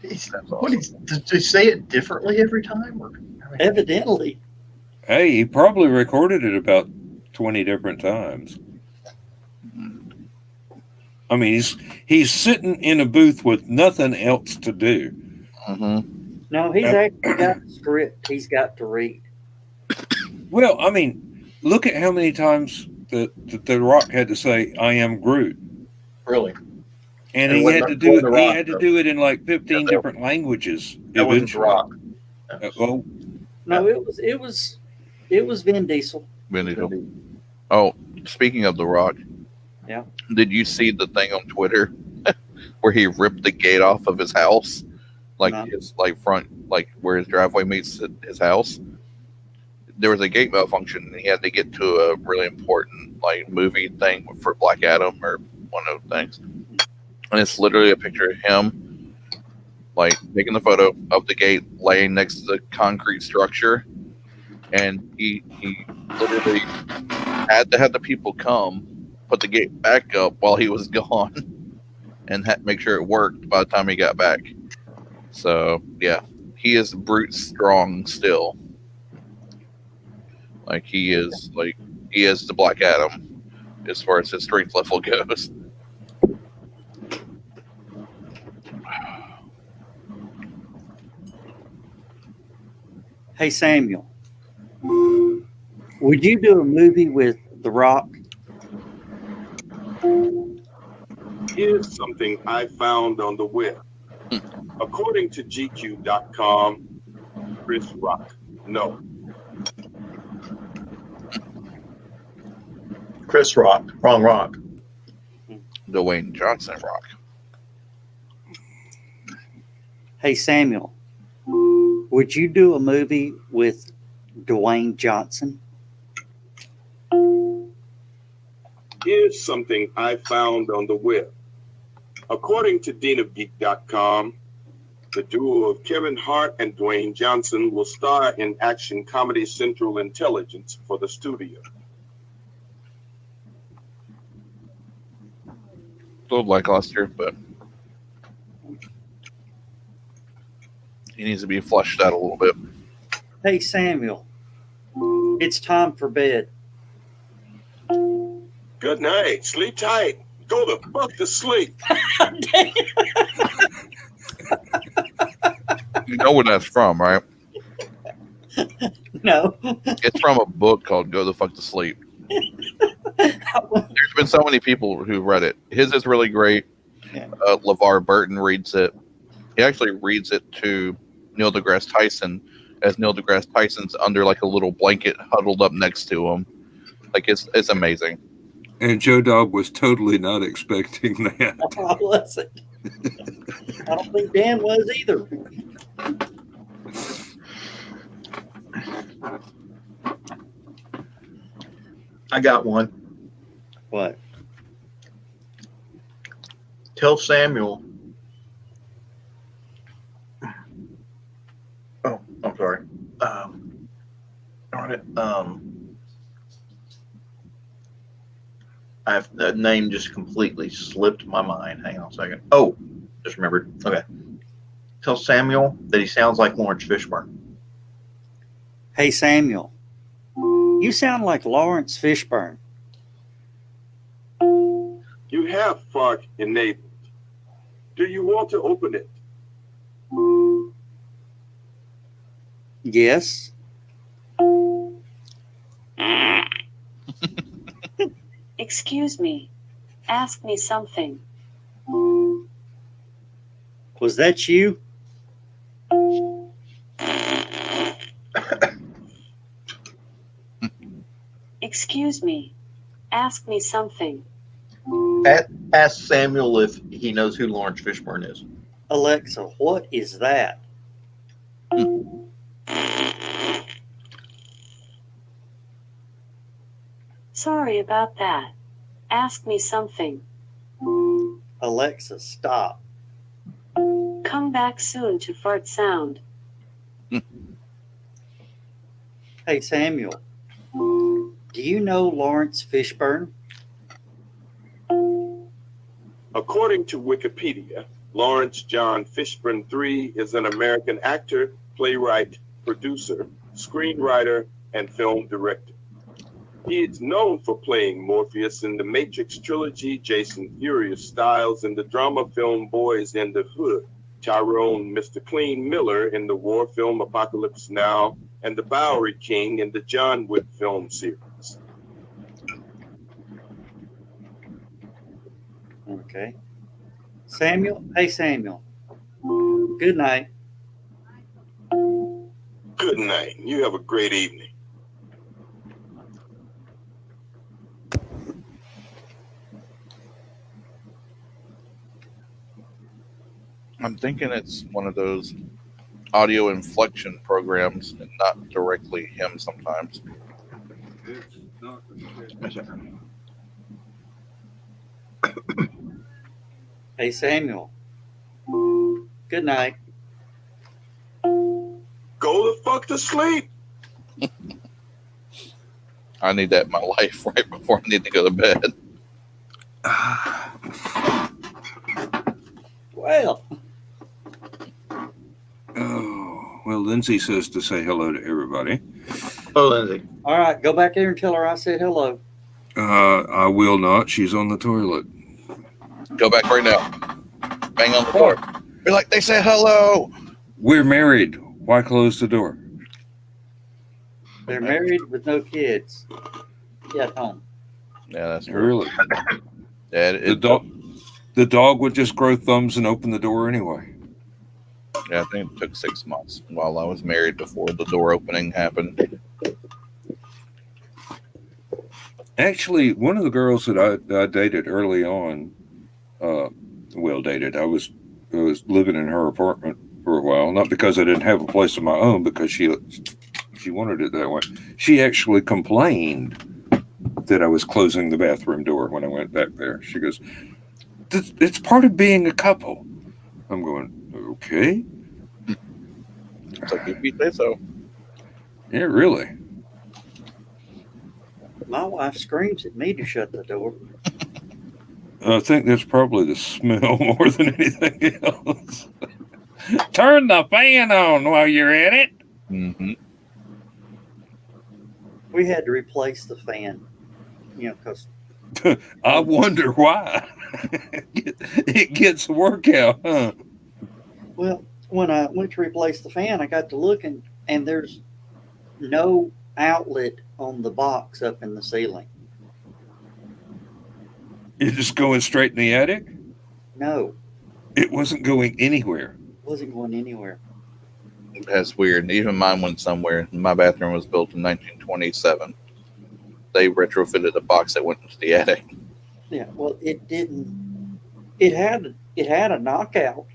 Did you say it differently every time? Or, Evidently. Hey, he probably recorded it about 20 different times. I mean, he's sitting in a booth with nothing else to do. Mm-hmm. No, he's actually got a script he's got to read. Well, I mean, look at how many times that The Rock had to say, "I am Groot," really? and It he wasn't had to The do it. Rock, He had to though. do it in like 15 Yeah, different languages. That wasn't The Eventually, Rock. oh, No, it was Vin Diesel. Vin Diesel. Oh, speaking of The Rock. Yeah. Did you see the thing on Twitter where he ripped the gate off of his house? Like No. his front, like where his driveway meets his house. There was a gate malfunction, and he had to get to a really important like movie thing for Black Adam or one of those things. And it's literally a picture of him, like taking the photo of the gate laying next to the concrete structure, and he literally had to have the people come put the gate back up while he was gone, and make sure it worked by the time he got back. So yeah, he is brute strong still. Like he is the Black Adam as far as his strength level goes. Hey, Samuel, would you do a movie with The Rock? Here's something I found on the web. According to GQ.com, Chris Rock. No. Chris Rock. Wrong Rock. Dwayne Johnson Rock. Hey, Samuel, would you do a movie with Dwayne Johnson? Here's something I found on the web. According to DeanofGeek.com, the duo of Kevin Hart and Dwayne Johnson will star in action comedy Central Intelligence for the studio. A little lackluster, but he needs to be fleshed out a little bit. Hey, Samuel, it's time for bed. Good night. Sleep tight. Go the fuck to sleep. You know where that's from, right? No. It's from a book called "Go the Fuck to Sleep." There's been so many people who read it. His is really great. Yeah. LeVar Burton reads it. He actually reads it to Neil deGrasse Tyson, as Neil deGrasse Tyson's under like a little blanket huddled up next to him. Like it's amazing. and Joe Dog was totally not expecting that. I wasn't. I don't think Dan was either. I got one. What? Tell Samuel. Oh, I'm sorry. Darn it. The name just completely slipped my mind. Hang on a second. Oh, just remembered. Okay. Tell Samuel that he sounds like Lawrence Fishburne. Hey, Samuel, you sound like Lawrence Fishburne. You have FARC enabled. Do you want to open it? Do you want to open it? Yes, something I found on the web. According to GQ.com, Chris Rock. No. Hey, Samuel, it's time for bed. You have FARC enabled. Do you want to open it? Yes. Excuse me. Ask me something. Was that you? Excuse me. Ask me something. Ask Samuel if he knows who Lawrence Fishburne is. Alexa, what is that? Sorry about that. Ask me something. Alexa, stop. Come back soon to fart sound. Hey, Samuel, do you know Lawrence Fishburne? According to Wikipedia, Lawrence John Fishburne III is an American actor, playwright, producer, screenwriter, and film director. He is known for playing Morpheus in the Matrix trilogy, Jason Furious Styles in the drama film Boys in the Hood, Tyrone Mr. Clean Miller in the war film Apocalypse Now, and the Bowery King in the John Wick film series. Okay. Samuel? Hey, Samuel. Good night. Good night. You have a great evening. I'm thinking it's one of those audio inflection programs and not directly him sometimes. It's not Hey, Samuel. Good night. Go the fuck to sleep. I need that in my life right before I need to go to bed. Well, Oh, well, Lindsay says to say hello to everybody. Oh, Lindsay. all right. Go back there and tell her I said hello. I will not. She's on the toilet. Go back right now. Bang on the door. Be like, they say hello. We're married. Why close the door? They're married with no kids. At home. Yeah, that's true. Really? Yeah, The dog would just grow thumbs and open the door anyway. yeah, I think it took 6 months while I was married before the door opening happened. Actually, one of the girls that I dated early on, dated. I was living in her apartment for a while, not because I didn't have a place of my own, because she wanted it that way. She actually complained that I was closing the bathroom door when I went back there. She goes, "It's part of being a couple." I'm going, okay. It's like, if you say so. Yeah, really. My wife screams at me to shut the door. I think that's probably the smell more than anything else. Turn the fan on while you're at it. Mm-hmm. We had to replace the fan, because I wonder why. It gets a workout, huh? well, when I went to replace the fan, I got to looking, and there's no outlet on the box up in the ceiling. You're just going straight in the attic? No, It wasn't going anywhere. wasn't going anywhere. That's weird. Even mine went somewhere. My bathroom was built in 1927. They retrofitted a box that went into the attic. Yeah, well, it didn't. It had a knockout,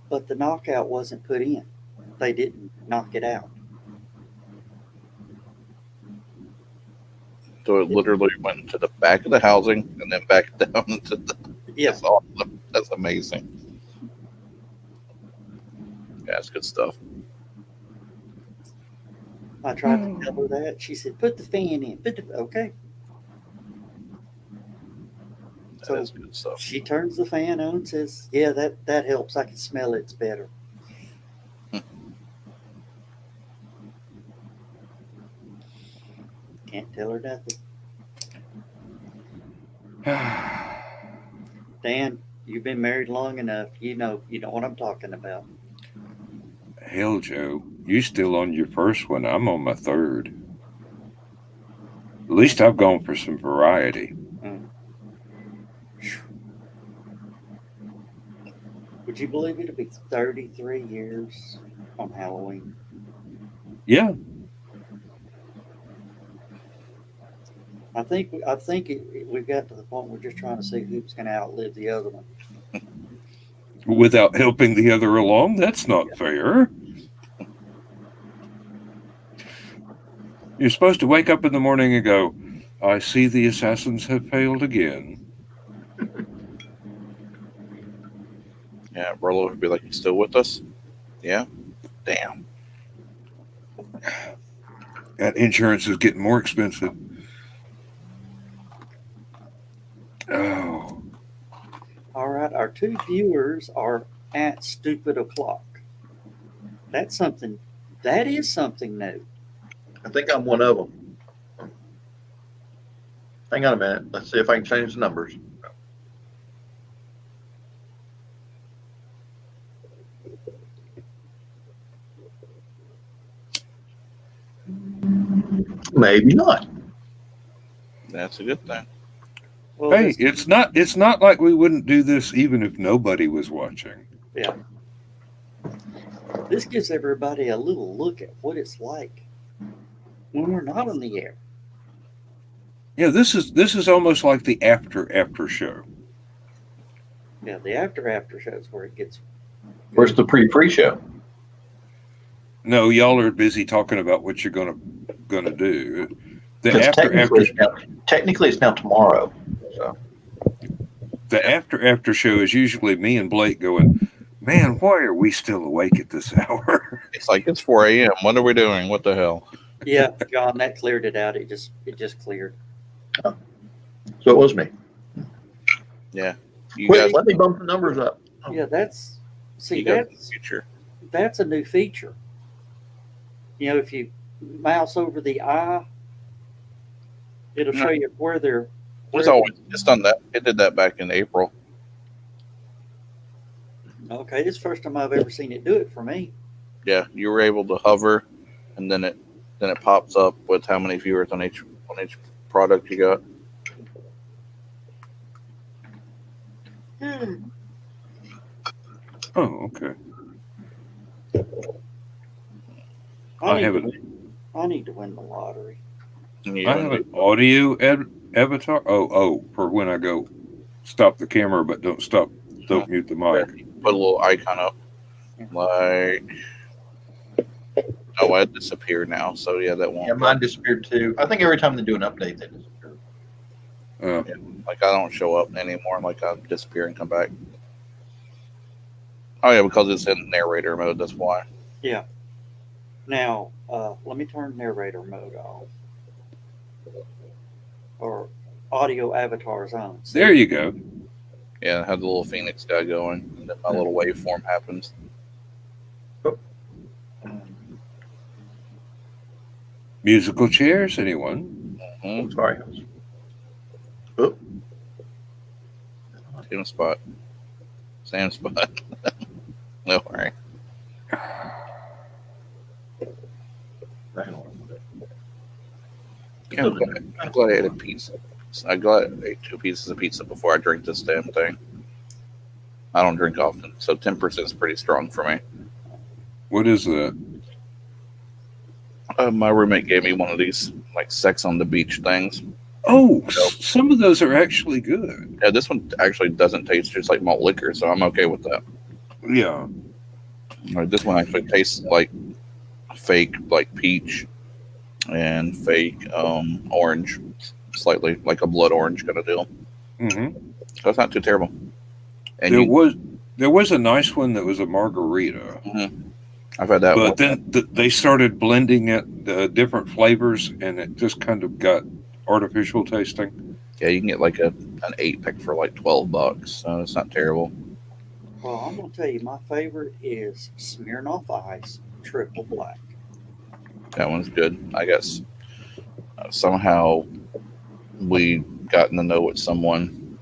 but the knockout wasn't put in. They didn't knock it out. So it literally went to the back of the housing and then back down into the. Yeah, That's awesome. That's amazing. Yeah, that's good stuff. I tried to tell her that. She said, "Put the fan in." Okay. That is good stuff. She turns the fan on and says, "Yeah, that helps. I can smell it's better." Can't tell her nothing. Dan, you've been married long enough. You know what I'm talking about. Hell, Joe, you still on your first one. I'm on my third. At least I've gone for some variety. Would you believe it'll be 33 years on Halloween? Yeah. I think we've got to the point we're just trying to see who's going to outlive the other one. Without helping the other along, that's not fair. You're supposed to wake up in the morning and go, I see the assassins have failed again. Yeah, Rollo would be like, "You still with us?" Yeah. Damn. That insurance is getting more expensive. Oh. All right, our 2 viewers are at Stupid O'Clock. That's something. That is something new. I think I'm one of them. Hang on a minute. Let's see if I can change the numbers. Maybe not. That's a good thing. Well, Hey, it's not like we wouldn't do this even if nobody was watching. yeah. This gives everybody a little look at what it's like when we're not on the air. Yeah, this is almost like the after show. Yeah, the after show is where it gets. Where's the pre-show? No, y'all are busy talking about what you're gonna do. The Because after technically it's now tomorrow. So the after show is usually me and Blake going, man, why are we still awake at this hour? It's like it's 4 a.m. What are we doing? What the hell? Yeah, John, that cleared it out. It just cleared. so it was me. Yeah. You Wait, guys, let me bump the numbers up. Yeah, that's you guys in the future. that's a new feature. You know, if you mouse over the eye, it'll show you where they're. It's done that. It did that back in April. Okay, this is the first time I've ever seen it do it for me. Yeah, you were able to hover, and then it pops up with how many viewers on each product you got. Oh, okay. I need to win the lottery. Yeah, I have an audio avatar. Oh, for when I go stop the camera, but don't mute the mic. put a little icon up. Like, oh, it disappeared now. So yeah, that won't. Yeah, mine disappeared too. I think every time they do an update, they disappear. Yeah, like I don't show up anymore. Like I disappear and come back. Oh yeah, because it's in narrator mode. That's why. Yeah. Now, let me turn narrator mode off. Or audio avatars on. See? There you go. Yeah, I had the little Phoenix guy going, and then my little waveform happens. Musical chairs, anyone? Mm-hmm. Sorry. Oh. Same spot. Same spot. No worry. Yeah, I'm glad I ate a pizza. I'm glad I ate 2 pieces of pizza before I drink this damn thing. I don't drink often, so 10% is pretty strong for me. What is that? My roommate gave me one of these like sex on the beach things. Oh, some of those are actually good. Yeah, this one actually doesn't taste just like malt liquor, so I'm okay with that. Yeah. This one actually tastes like fake, like peach and fake orange, slightly like a blood orange kind of deal. Mm-hmm. So it's not too terrible. And there was a nice one that was a margarita. Mm-hmm. I've had that. But then they started blending it, different flavors, and it just kind of got artificial tasting. Yeah, you can get like an 8-pack for like $12, so it's not terrible. Well, I'm going to tell you, my favorite is Smirnoff Ice Triple Black. That one's good. I guess somehow we gotten to know with someone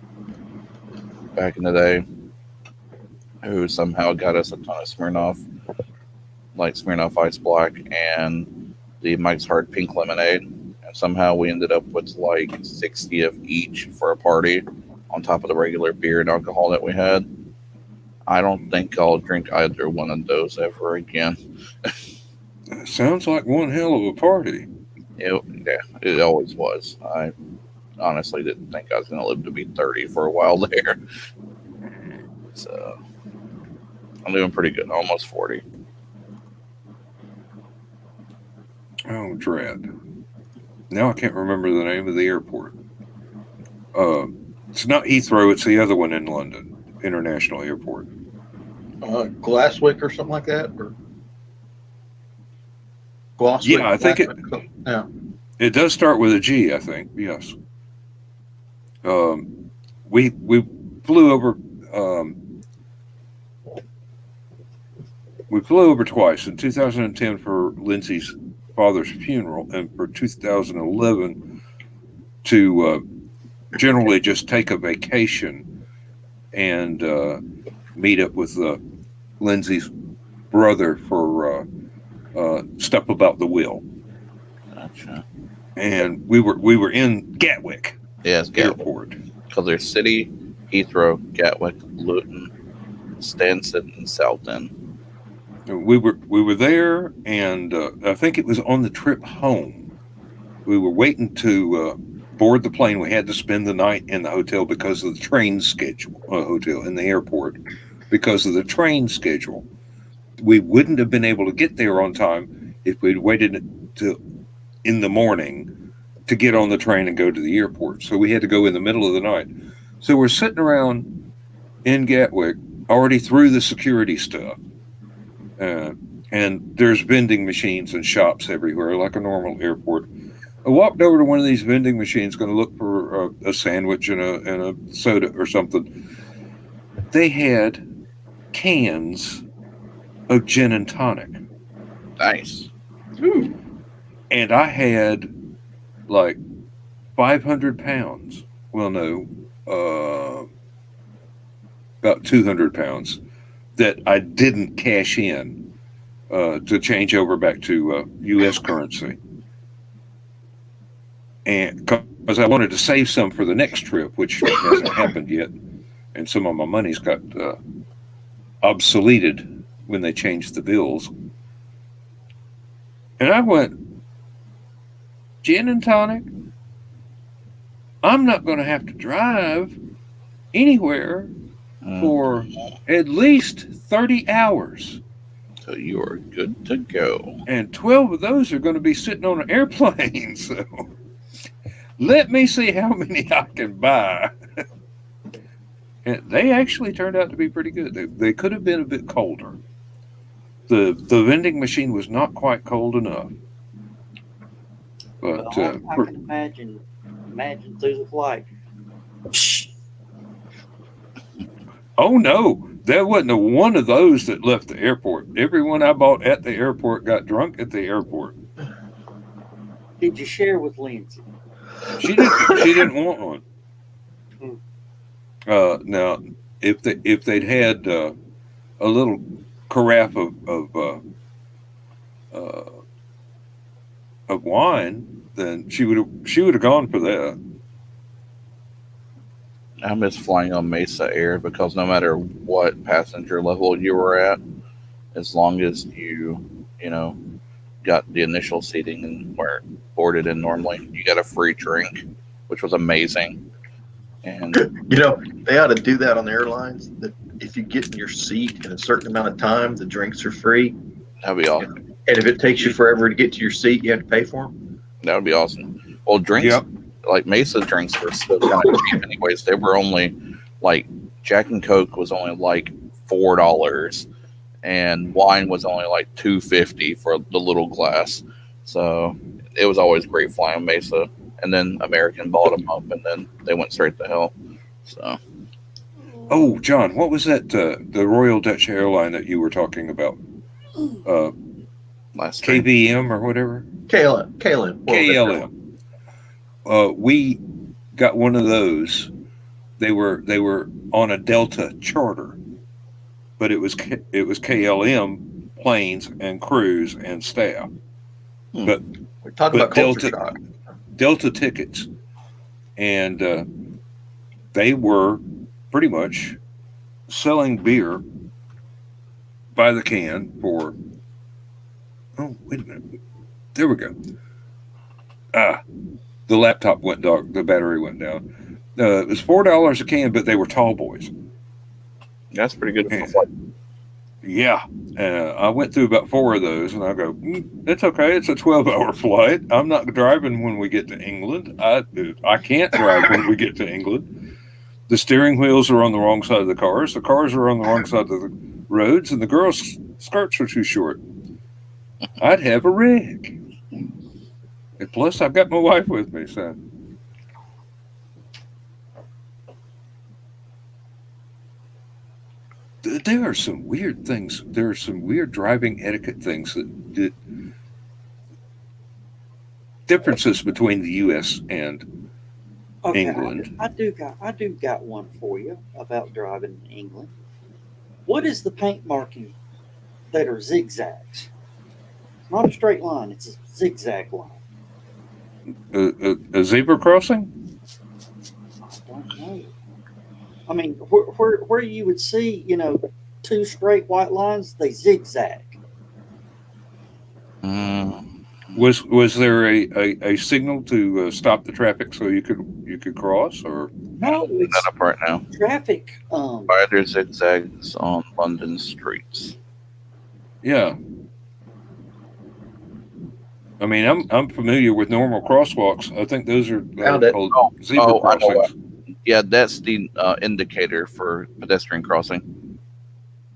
back in the day who somehow got us a ton of Smirnoff. like Smirnoff Ice Black and the Mike's Hard Pink Lemonade. And somehow we ended up with like 60 of each for a party on top of the regular beer and alcohol that we had. I don't think I'll drink either one of those ever again. Sounds like one hell of a party. It always was. I honestly didn't think I was going to live to be 30 for a while there. So I'm doing pretty good, almost 40. Oh, dread. Now I can't remember the name of the airport. It's not Heathrow, it's the other one in London, International Airport. Glasswick or something like that? Or Glosswick? Yeah, I think Yeah. It does start with a G, I think. Yes. We flew over. We flew over twice, in 2010 for Lindsay's father's funeral, and for 2011 to generally just take a vacation and meet up with Lindsay's brother for stuff about the will. Gotcha. And we were in Gatwick Yes, Gatwick. Airport. Because there's City, Heathrow, Gatwick, Luton, Stansted, and Southend. We were there, and I think it was on the trip home. We were waiting to board the plane. We had to spend the night in the hotel because of the train schedule. Hotel in the airport because of the train schedule. We wouldn't have been able to get there on time if we'd waited till in the morning to get on the train and go to the airport. So we had to go in the middle of the night. So we're sitting around in Gatwick, already through the security stuff. And there's vending machines and shops everywhere, like a normal airport. I walked over to one of these vending machines, going to look for a sandwich and a soda or something. They had cans of gin and tonic. Nice. And I had like 500 pounds. Well, no, about 200 pounds that I didn't cash in to change over back to U.S. currency. And because I wanted to save some for the next trip, which hasn't happened yet. And some of my money's got obsoleted when they changed the bills. And I went, gin and tonic? I'm not going to have to drive anywhere for at least 30 hours. So you are good to go. And 12 of those are going to be sitting on an airplane. So let me see how many I can buy. And they actually turned out to be pretty good. They could have been a bit colder. The vending machine was not quite cold enough. But Well, I can imagine through the flight. oh no, there wasn't a one of those that left the airport. Everyone I bought at the airport got drunk at the airport. Did you share with Lindsay? She didn't want one. Now, if they'd had a little carafe of wine, then she would have gone for that. I miss flying on Mesa Air because no matter what passenger level you were at, as long as you got the initial seating and were boarded in normally, you got a free drink, which was amazing. And they ought to do that on the airlines. That if you get in your seat in a certain amount of time, the drinks are free. that'd be awesome. And if it takes you forever to get to your seat, you have to pay for them. That would be awesome. Well, drinks, like Mesa drinks were still kind of cheap anyways. They were only like Jack and Coke was only like $4 and wine was only like $2.50 for the little glass. So it was always great flying Mesa. And then American bought them up and then they went straight to hell. So. Oh, John, what was that? The Royal Dutch Airline that you were talking about? Last time. KVM or whatever? KLM. We got one of those. They were on a Delta charter, but it was KLM planes and crews and staff. But We're talking about culture Delta shock. Delta tickets, and they were pretty much selling beer by the can for. Oh, wait a minute. There we go. The laptop went dark. The battery went down. It was $4 a can, but they were tall boys. That's pretty good. And, yeah. I went through about 4 of those, and I go, it's okay. It's a 12-hour flight. I'm not driving when we get to England. I can't drive when we get to England. The steering wheels are on the wrong side of the cars. The cars are on the wrong side of the roads, and the girls' skirts are too short. I'd have a wreck. And plus, I've got my wife with me, so. There are some weird things. There are some weird driving etiquette things that differences between the U.S. and England. I do got one for you about driving in England. What is the paint marking that are zigzags? Not a straight line; it's a zigzag line. A zebra crossing? I don't know. I mean, where you would see, 2 straight white lines, they zigzag. Was there a signal to stop the traffic so you could cross, or No, it's Not up right now. traffic. Spider zigzags on London streets. yeah? I mean, I'm familiar with normal crosswalks. I think those are Found it. called zebra I know crossings. Yeah, that's the indicator for pedestrian crossing.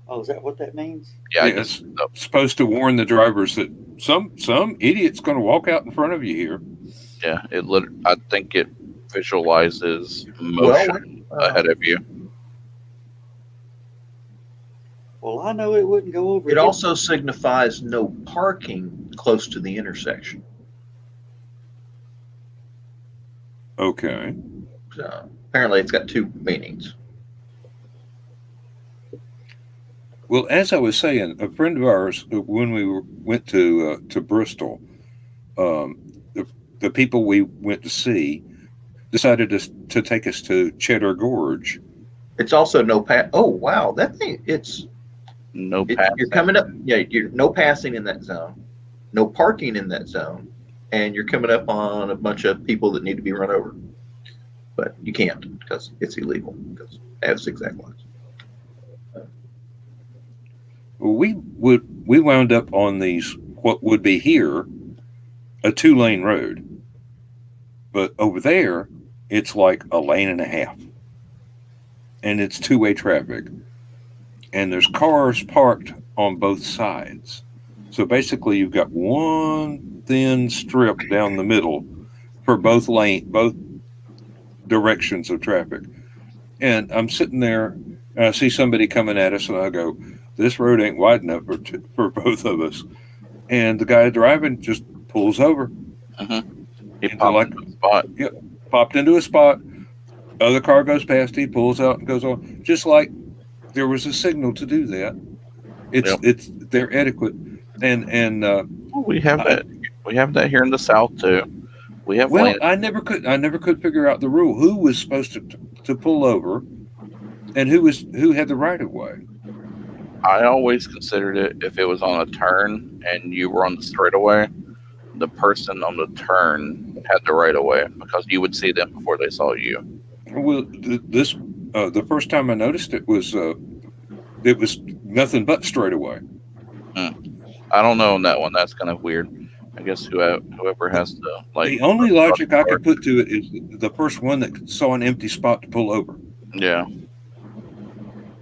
Oh, is that what that means? Yeah, Yeah, it's supposed to warn the drivers that some idiot's going to walk out in front of you here. yeah. I think it visualizes motion ahead of you. Well, I know it wouldn't go over. It here. also signifies no parking close to the intersection. Okay. So apparently, it's got 2 meanings. Well, as I was saying, a friend of ours, when we went to Bristol, the people we went to see decided to take us to Cheddar Gorge. It's also no pass. Oh wow, that thing! No You're passing. coming up. Yeah, you're no passing in that zone, no parking in that zone, and you're coming up on a bunch of people that need to be run over. But you can't because it's illegal because they have zigzag lines. We wound up on these what would be here a 2-lane road, but over there it's like a lane and a half, and it's 2-way traffic, and there's cars parked on both sides. So basically, you've got one thin strip down the middle for both directions of traffic. And I'm sitting there, and I see somebody coming at us, and I go, "This road ain't wide enough for both of us." And the guy driving just pulls over. He into popped like into the spot. popped into a spot. Other car goes past. He pulls out and goes on, just like there was a signal to do that. It's their etiquette, and We have that. We have that here in the South too. We have well, lane. I never could figure out the rule. Who was supposed to pull over, and who had the right of way? I always considered it if it was on a turn and you were on the straightaway, the person on the turn had the right of way because you would see them before they saw you. Well, the first time I noticed it was nothing but straight away. I don't know on that one. That's kind of weird. I guess whoever has to like. The only logic I could put to it is the first one that saw an empty spot to pull over. Yeah.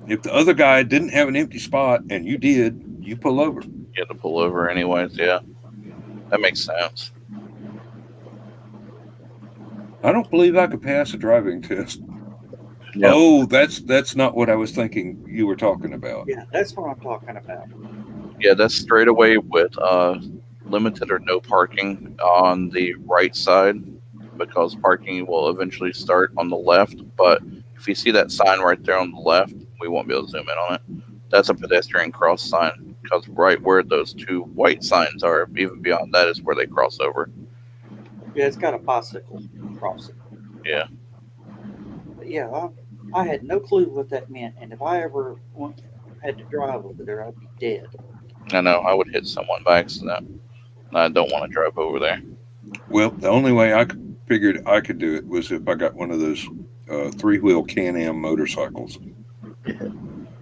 If the other guy didn't have an empty spot and you did, you pull over. You had to pull over anyways. Yeah. That makes sense. I don't believe I could pass a driving test. Yep. Oh, that's not what I was thinking you were talking about. Yeah, that's what I'm talking about. Yeah, that's straight away with limited or no parking on the right side because parking will eventually start on the left. But if you see that sign right there on the left, we won't be able to zoom in on it. That's a pedestrian cross sign. because right where those two white signs are, even beyond that, is where they cross over. Yeah, it's got a bicycle crossing. Yeah. But yeah, I had no clue what that meant, and if I ever had to drive over there, I'd be dead. I know I would hit someone by accident. I don't want to drive over there. Well, the only way I figured I could do it was if I got one of those 3-wheel Can-Am motorcycles.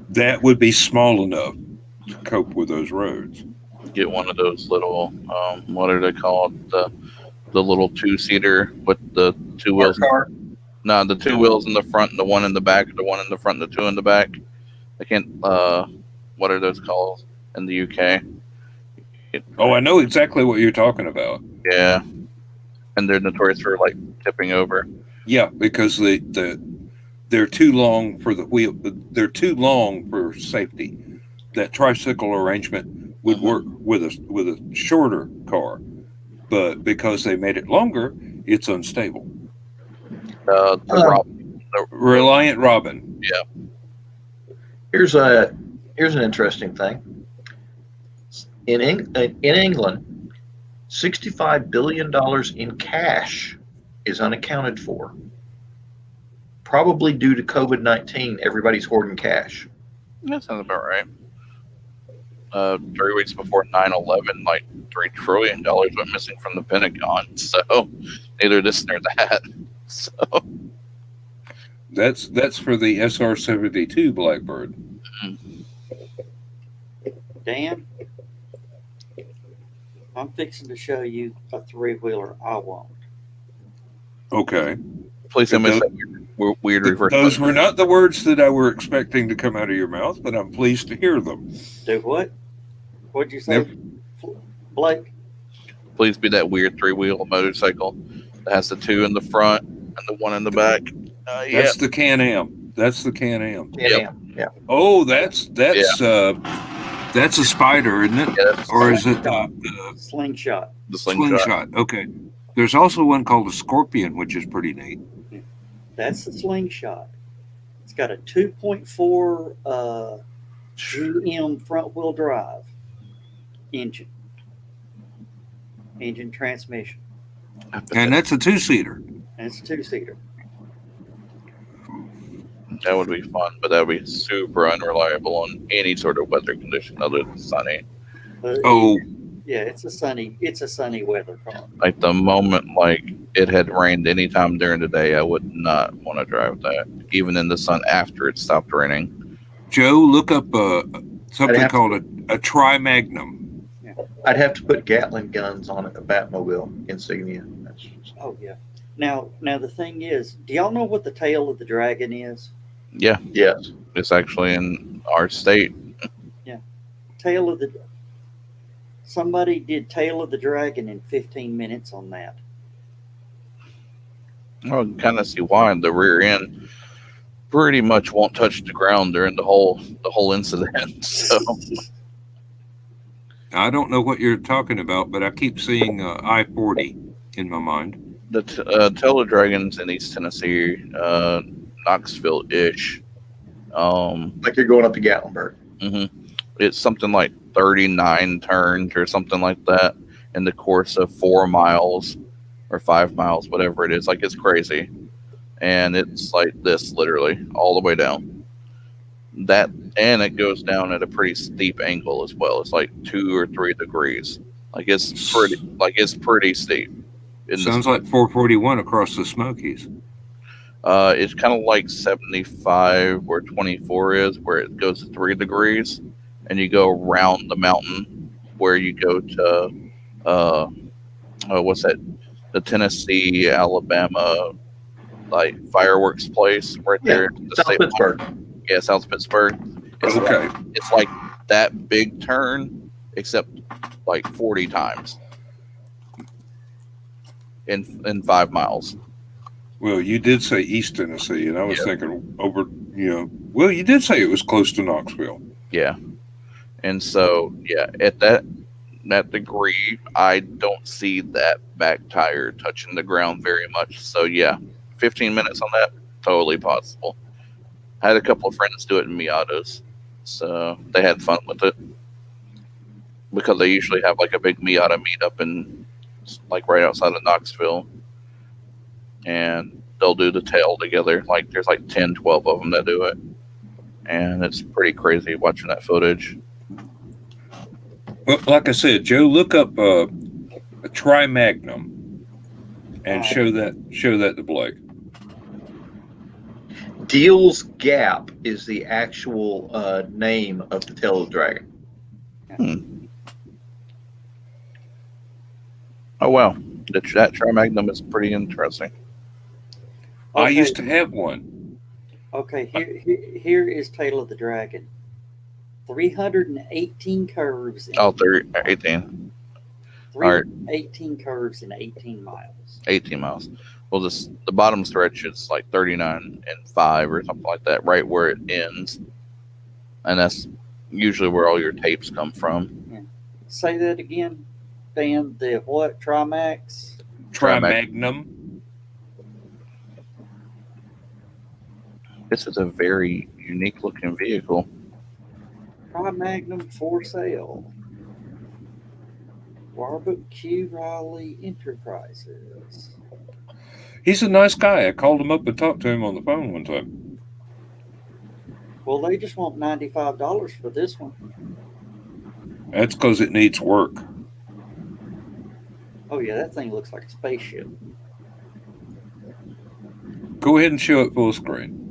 That would be small enough to cope with those roads. Get one of those little, what are they called? The little 2-seater with the 2 wheels. Car. No, the 2 wheels in the front and the one in the back, the one in the front and the 2 in the back. I can't, what are those called in the UK? Oh, I know exactly what you're talking about. Yeah. And they're notorious for like tipping over. Yeah, because they're too long for the wheel. They're too long for safety. That tricycle arrangement would work with a shorter car, but because they made it longer, it's unstable. The Reliant Robin. Yeah. Here's an interesting thing. In England, $65 billion in cash is unaccounted for. Probably due to COVID-19, everybody's hoarding cash. That sounds about right. 3 weeks before 9/11, like $3 trillion went missing from the Pentagon. So neither this nor that. So That's for the SR-72 Blackbird. Dan, I'm fixing to show you a 3-wheeler I want. Okay. please don't miss that weird reverse. Those were not the words that I were expecting to come out of your mouth, but I'm pleased to hear them. Do what? What'd you say, Blake? Please be that weird 3-wheel motorcycle that has the 2 in the front and the 1 in the back. That's the Can-Am. That's the Can-Am. Can-Am. Yeah. Oh, that's a Spider, isn't it? Yeah, or is it Slingshot? The slingshot. Okay. There's also one called a Scorpion, which is pretty neat. That's the Slingshot. It's got a 2.4 GM front-wheel drive engine transmission. And that's a 2-seater. And it's a 2-seater. That would be fun, but that would be super unreliable on any sort of weather condition other than sunny. Yeah, it's a sunny weather car. Like the moment like it had rained anytime during the day, I would not want to drive that, even in the sun after it stopped raining. Joe, look up something called a Tri-Magnum. Yeah. I'd have to put Gatling guns on it, a Batmobile insignia. Oh yeah. Now the thing is, do y'all know what the tail of the dragon is? Yeah. Yes. It's actually in our state. Yeah. Somebody did Tail of the Dragon in 15 minutes on that. I can kind of see why. The rear end pretty much won't touch the ground during the whole incident. So I don't know what you're talking about, but I keep seeing I-40 in my mind. the Tail of Dragons in East Tennessee, Knoxville-ish. Like you're going up to Gatlinburg. Mm-hmm. It's something like 39 turns or something like that in the course of 4 miles or 5 miles, whatever it is. Like, it's crazy. And it's like this, literally, all the way down. And it goes down at a pretty steep angle as well. It's like 2 or 3 degrees. It's pretty steep. Sounds like 441 across the Smokies. It's kind of like 75 where 24 is, where it goes to 3 degrees. And you go around the mountain where you go to, what's that? The Tennessee, Alabama, like fireworks place right there. South Pittsburgh. Yeah, South Pittsburgh. It's like that big turn, except like 40 times in 5 miles. Well, you did say East Tennessee, and I was thinking over, well, you did say it was close to Knoxville. Yeah. And so, at that degree, I don't see that back tire touching the ground very much. So, 15 minutes on that, totally possible. I had a couple of friends do it in Miatas, so they had fun with it. because they usually have like a big Miata meetup in like right outside of Knoxville, and they'll do the tail together. Like there's like 10, 12 of them that do it, and it's pretty crazy watching that footage. Well, like I said, Joe, look up a Tri-Magnum and show that to Blake. Deal's Gap is the actual name of the tail of the dragon. Oh wow, that Tri-Magnum is pretty interesting. I Okay. used to have one. Okay, here is Tail of the Dragon. 318 curves. In, Oh, 18. 318 curves in 18 miles. 18 miles. Well, the bottom stretch is like 39 and 5 or something like that, right where it ends. And that's usually where all your tapes come from. Say that again, Dan. The what? Trimax? Tri-Magnum. This is a very unique looking vehicle. Tri-Magnum for sale. Warburg Q. Riley Enterprises. He's a nice guy. I called him up and talked to him on the phone one time. Well, they just want $95 for this one. That's because it needs work. Oh yeah, that thing looks like a spaceship. Go ahead and show it full screen.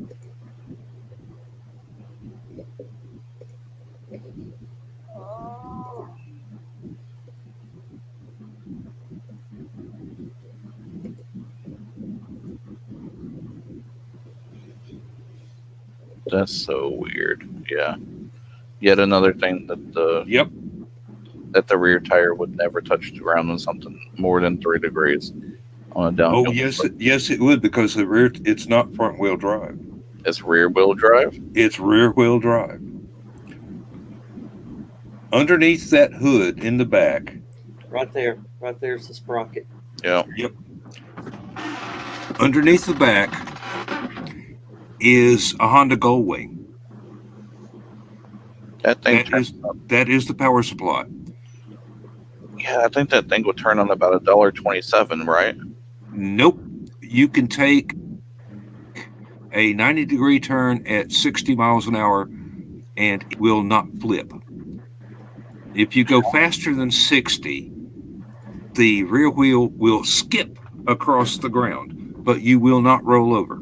That's so weird. Yeah. Yet another thing that the rear tire would never touch the ground on something more than 3 degrees on a downhill. Oh yes, it would, because the rear. It's not front wheel drive. It's rear wheel drive. It's rear wheel drive. Underneath that hood in the back. Right there's the sprocket. Yeah. Yep. Underneath the back is a Honda Goldwing. That is the power supply. Yeah, I think that thing would turn on about $1.27, right? Nope. You can take a 90-degree turn at 60 miles an hour and it will not flip. If you go faster than 60, the rear wheel will skip across the ground, but you will not roll over.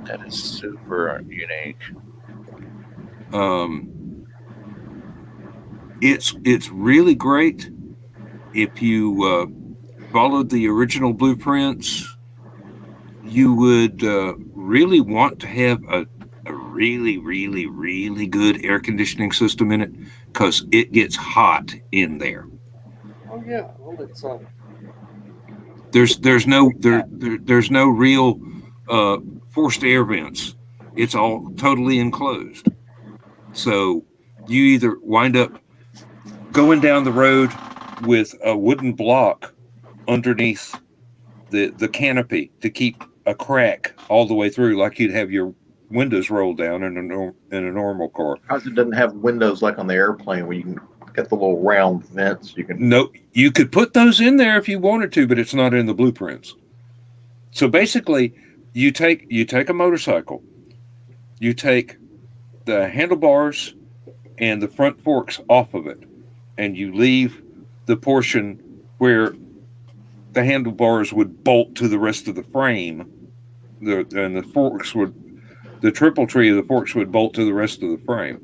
That is super unique. It's really great if you followed the original blueprints. You would really want to have a really, really, really good air conditioning system in it, because it gets hot in there. Oh yeah, well it's There's no real forced air vents. It's all totally enclosed. So you either wind up going down the road with a wooden block underneath the canopy to keep a crack all the way through, like you'd have your windows rolled down in a normal car. Because it doesn't have windows like on the airplane where you can get the little round vents. No, you could put those in there if you wanted to, but it's not in the blueprints. So basically, you take a motorcycle, you take the handlebars and the front forks off of it, and you leave the portion where the handlebars would bolt to the rest of the frame, and the forks would, the triple tree of the forks would bolt to the rest of the frame,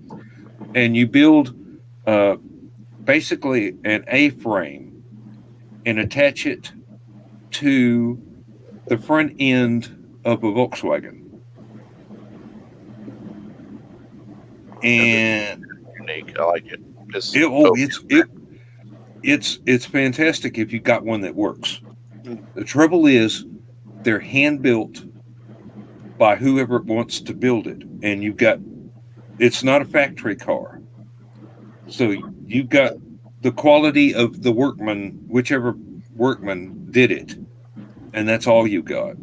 and you build basically an A-frame and attach it to the front end of a Volkswagen. And unique. I like it. It's fantastic if you got one that works. The trouble is, they're hand built by whoever wants to build it, and it's not a factory car. So you've got the quality of the workman, whichever workman did it, and that's all you got.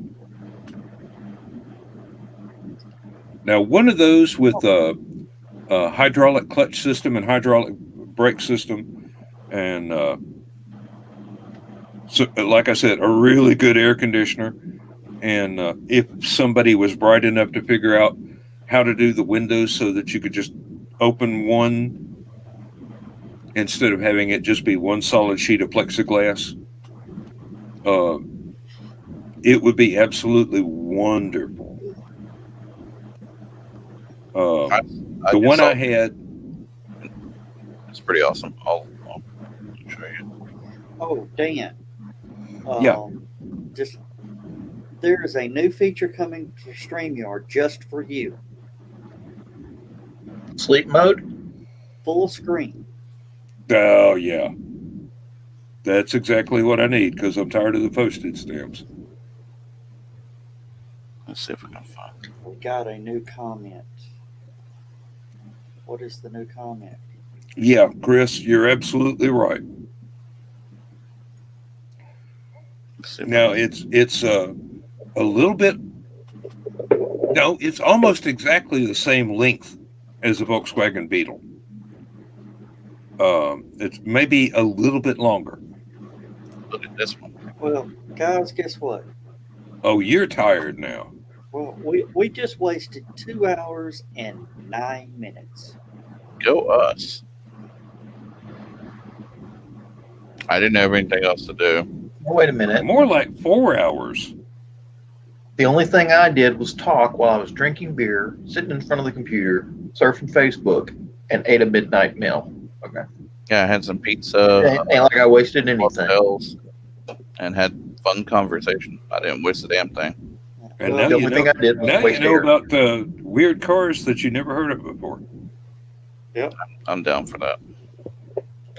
Now, one of those with a hydraulic clutch system and hydraulic brake system, and so, like I said, a really good air conditioner. And if somebody was bright enough to figure out how to do the windows so that you could just open one instead of having it just be one solid sheet of plexiglass, it would be absolutely wonderful. I The just one saw- I had, It's pretty awesome. I'll show you. Oh, Dan. Yeah. Just there is a new feature coming to StreamYard just for you. Sleep mode? Full screen. oh yeah, that's exactly what I need because I'm tired of the postage stamps. Let's see if we can find. We got a new comment. What is the new comment? Yeah, Chris, you're absolutely right. Let's see if Now we can- it's a little bit. No, it's almost exactly the same length as the Volkswagen Beetle. It's maybe a little bit longer. look at this one. Well, guys, guess what? Oh, you're tired now. Well, we just wasted 2 hours and 9 minutes. Go us. I didn't have anything else to do. Wait a minute. More like 4 hours. The only thing I did was talk while I was drinking beer, sitting in front of the computer, surfing Facebook, and ate a midnight meal. Okay. Yeah, I had some pizza, Ain't like I wasted anything. hotels, and had fun conversation. I didn't waste a damn thing. And Well, now The you only know. thing I did was Now you waste know air. about the weird cars that you never heard of before. I'm down for that.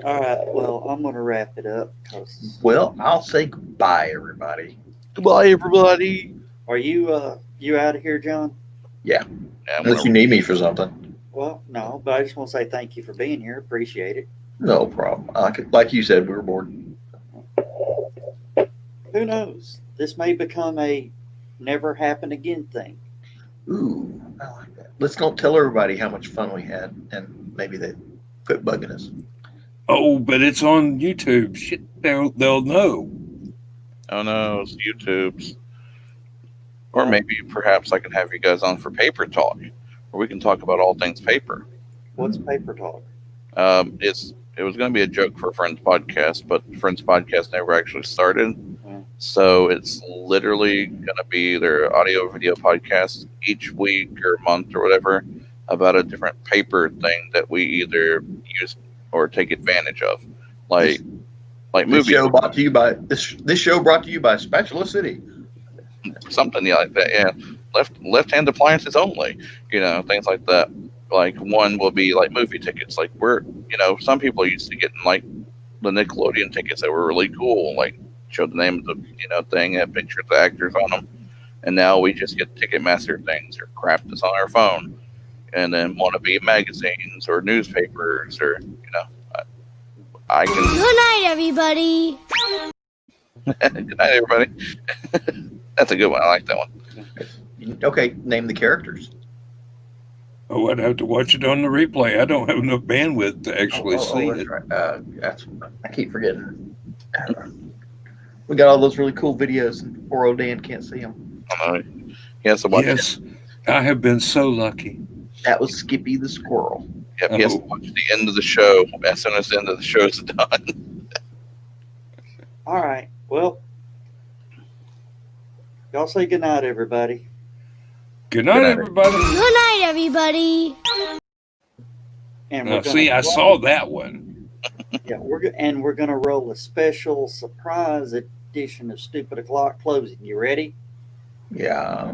All right, well, I'm going to wrap it up because Well, I'll say goodbye, everybody. Goodbye, everybody. are you you out of here, John? Yeah, I'm Unless you gonna- need me for something. Well, no, but I just want to say thank you for being here. Appreciate it. No problem. Like you said, we were bored. Who knows? This may become a never happen again thing. Ooh, I like that. Let's don't tell everybody how much fun we had, and maybe they quit bugging us. Oh, but it's on YouTube. Shit, they'll know. Oh no, it's YouTube's. Or maybe perhaps I can have you guys on for paper talk, where we can talk about all things paper. What's paper talk? It was going to be a joke for Friends Podcast, but Friends Podcast never actually started. Yeah. So it's literally going to be their audio video podcast each week or month or whatever about a different paper thing that we either use or take advantage of, like This movies, show brought to you by this show brought to you by Spatula City. something like that. Yeah, left-hand appliances only. Things like that. Like one will be like movie tickets. Like some people used to get like the Nickelodeon tickets that were really cool. Like showed the name of the thing, had pictures of the actors on them, and now we just get Ticketmaster things or crap that's on our phone, and then want to be magazines or newspapers or I can. Good night, everybody. Good night, everybody. That's a good one. I like that one. Okay, name the characters. Oh, I'd have to watch it on the replay. I don't have enough bandwidth to actually see that's it. right. I keep forgetting. We got all those really cool videos, and poor old Dan can't see them. I know. He has to watch. Yes, I have been so lucky. That was Skippy the squirrel. Yep, he has to watch the end of the show as soon as the end of the show is done. All right. Well, y'all say good night, everybody. Good night, everybody. Good night, everybody. And Now, we're gonna see, I roll- saw that one. Yeah, we're gonna roll a special surprise edition of Stupid O'Clock closing. You ready? Yeah.